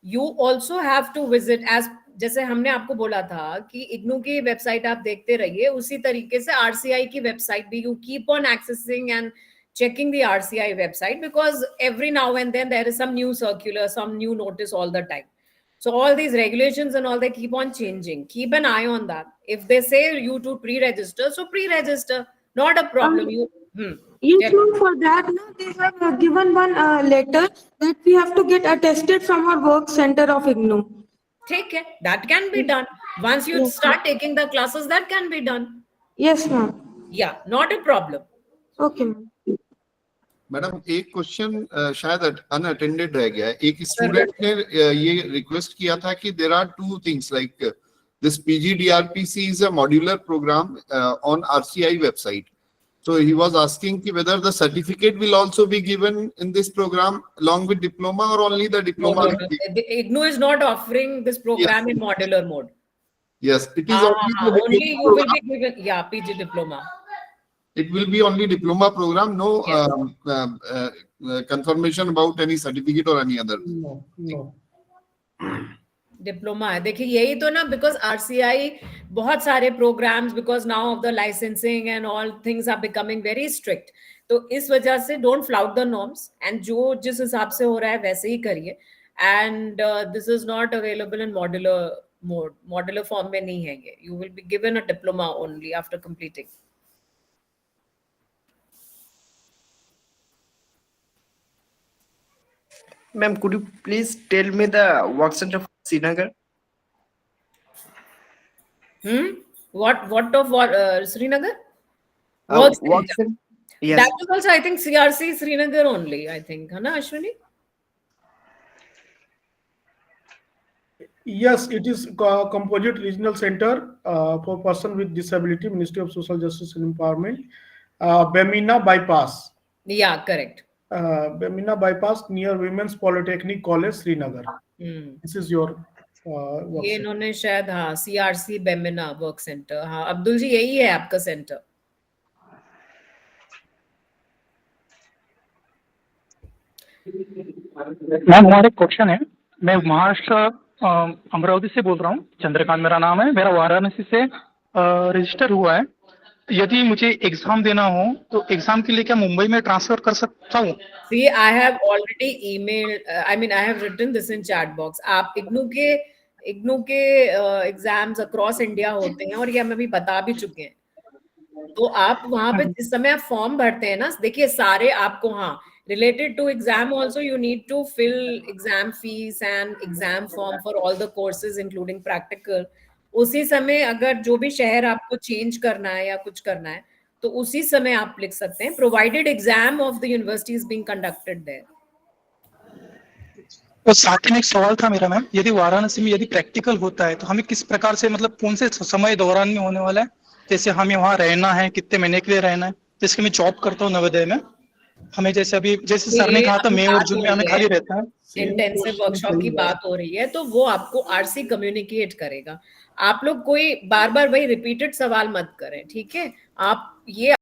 You also have to visit, as जैसे हमने आपको बोला था कि इग्नू की वेबसाइट आप देखते रहिए, उसी तरीके से आरसीआई की वेबसाइट भी you keep on accessing and checking the RCI website, because every now and then there is some new circular, some new notice all the time. So all these regulations and all, they keep on changing. Keep an eye on that. If they say you to pre-register, so pre-register, not a problem. Yes, ma'am. For that, no, they have given one letter that we have to get attested from our work center of IGNOU. ठीक है, that can be done. Once you Yes, start taking the classes, that can be done. Yes, ma'am. Yeah, not a problem. Okay, ma'am. Madam एक question शायद unattended रह गया है. एक student ने ये रिक्वेस्ट किया था कि there are two things like this PGDRPC is a modular program on RCI website. So he was asking whether the certificate will also be given in this program along with diploma or only the diploma. No. The IGNOU is not offering this program in modular mode. Yes, it is only you will be given, PG diploma. It will be only diploma program, no confirmation about any certificate or any other. No. Diploma है. देखिए यही तो ना, because RCI बहुत सारे programmes, because now of the licensing and all things are becoming very strict, तो इस वजह से don't flout the norms, and जो जिस हिसाब से हो रहा है वैसे ही करिए. And this is not available in modular mode. Modular form में नहीं है ये. You will be given a diploma only after completing. Ma'am, could you please tell me the work center of Srinagar? What of Srinagar? Work center. Yes. That is also, I think, CRC Srinagar only, I think. है ना Ashwini? Yes, it is Composite Regional Center for Person with Disability, Ministry of Social Justice and Empowerment, Bemina Bypass. Yeah, correct. Bemina Bypass near Women's Polytechnic College, Srinagar. This is your work ये इन्होंने शायद CRC Bemina work centre. Abdul ji यही है आपका centre. Ma'am हमारा एक question है. मैं महाराष्ट्र अमरावती से बोल रहा हूँ. चंद्रकांत मेरा नाम है. मेरा वाराणसी से रजिस्टर हुआ है. यदि मुझे एग्जाम देना हो तो एग्जाम के लिए क्या मुंबई में ट्रांसफर कर सकता हूँ? See, I have already emailed. I have written this in chat box. आप IGNOU के एग्जाम्स अक्रॉस इंडिया होते हैं और ये हमें भी बता भी चुके हैं. तो आप वहां पे जिस समय आप फॉर्म भरते हैं ना, देखिए सारे आपको related to exam also you need to fill exam fees and exam form for all the courses including practical. उसी समय अगर जो भी शहर आपको चेंज करना है या कुछ करना है तो उसी समय आप लिख सकते हैं, provided exam of the university is being conducted there. तो साथ में एक सवाल था मेरा मैम, यदि वाराणसी में यदि प्रैक्टिकल होता है तो हमें किस प्रकार से, मतलब कौन से समय दौरान में होने वाला है? जैसे हमें वहाँ रहना है, कितने महीने के लिए रहना है? जैसे मैं जॉब करता हूँ नवोदय में, हमें जैसे अभी जैसे सर ने कहा था मई और जून में हमें खाली रहता है. इंटेंसिव वर्कशॉप की बात हो रही है तो वो आपको RC कम्युनिकेट करेगा. आप लोग कोई बार बार वही रिपीटेड सवाल मत करें, ठीक है? आप ये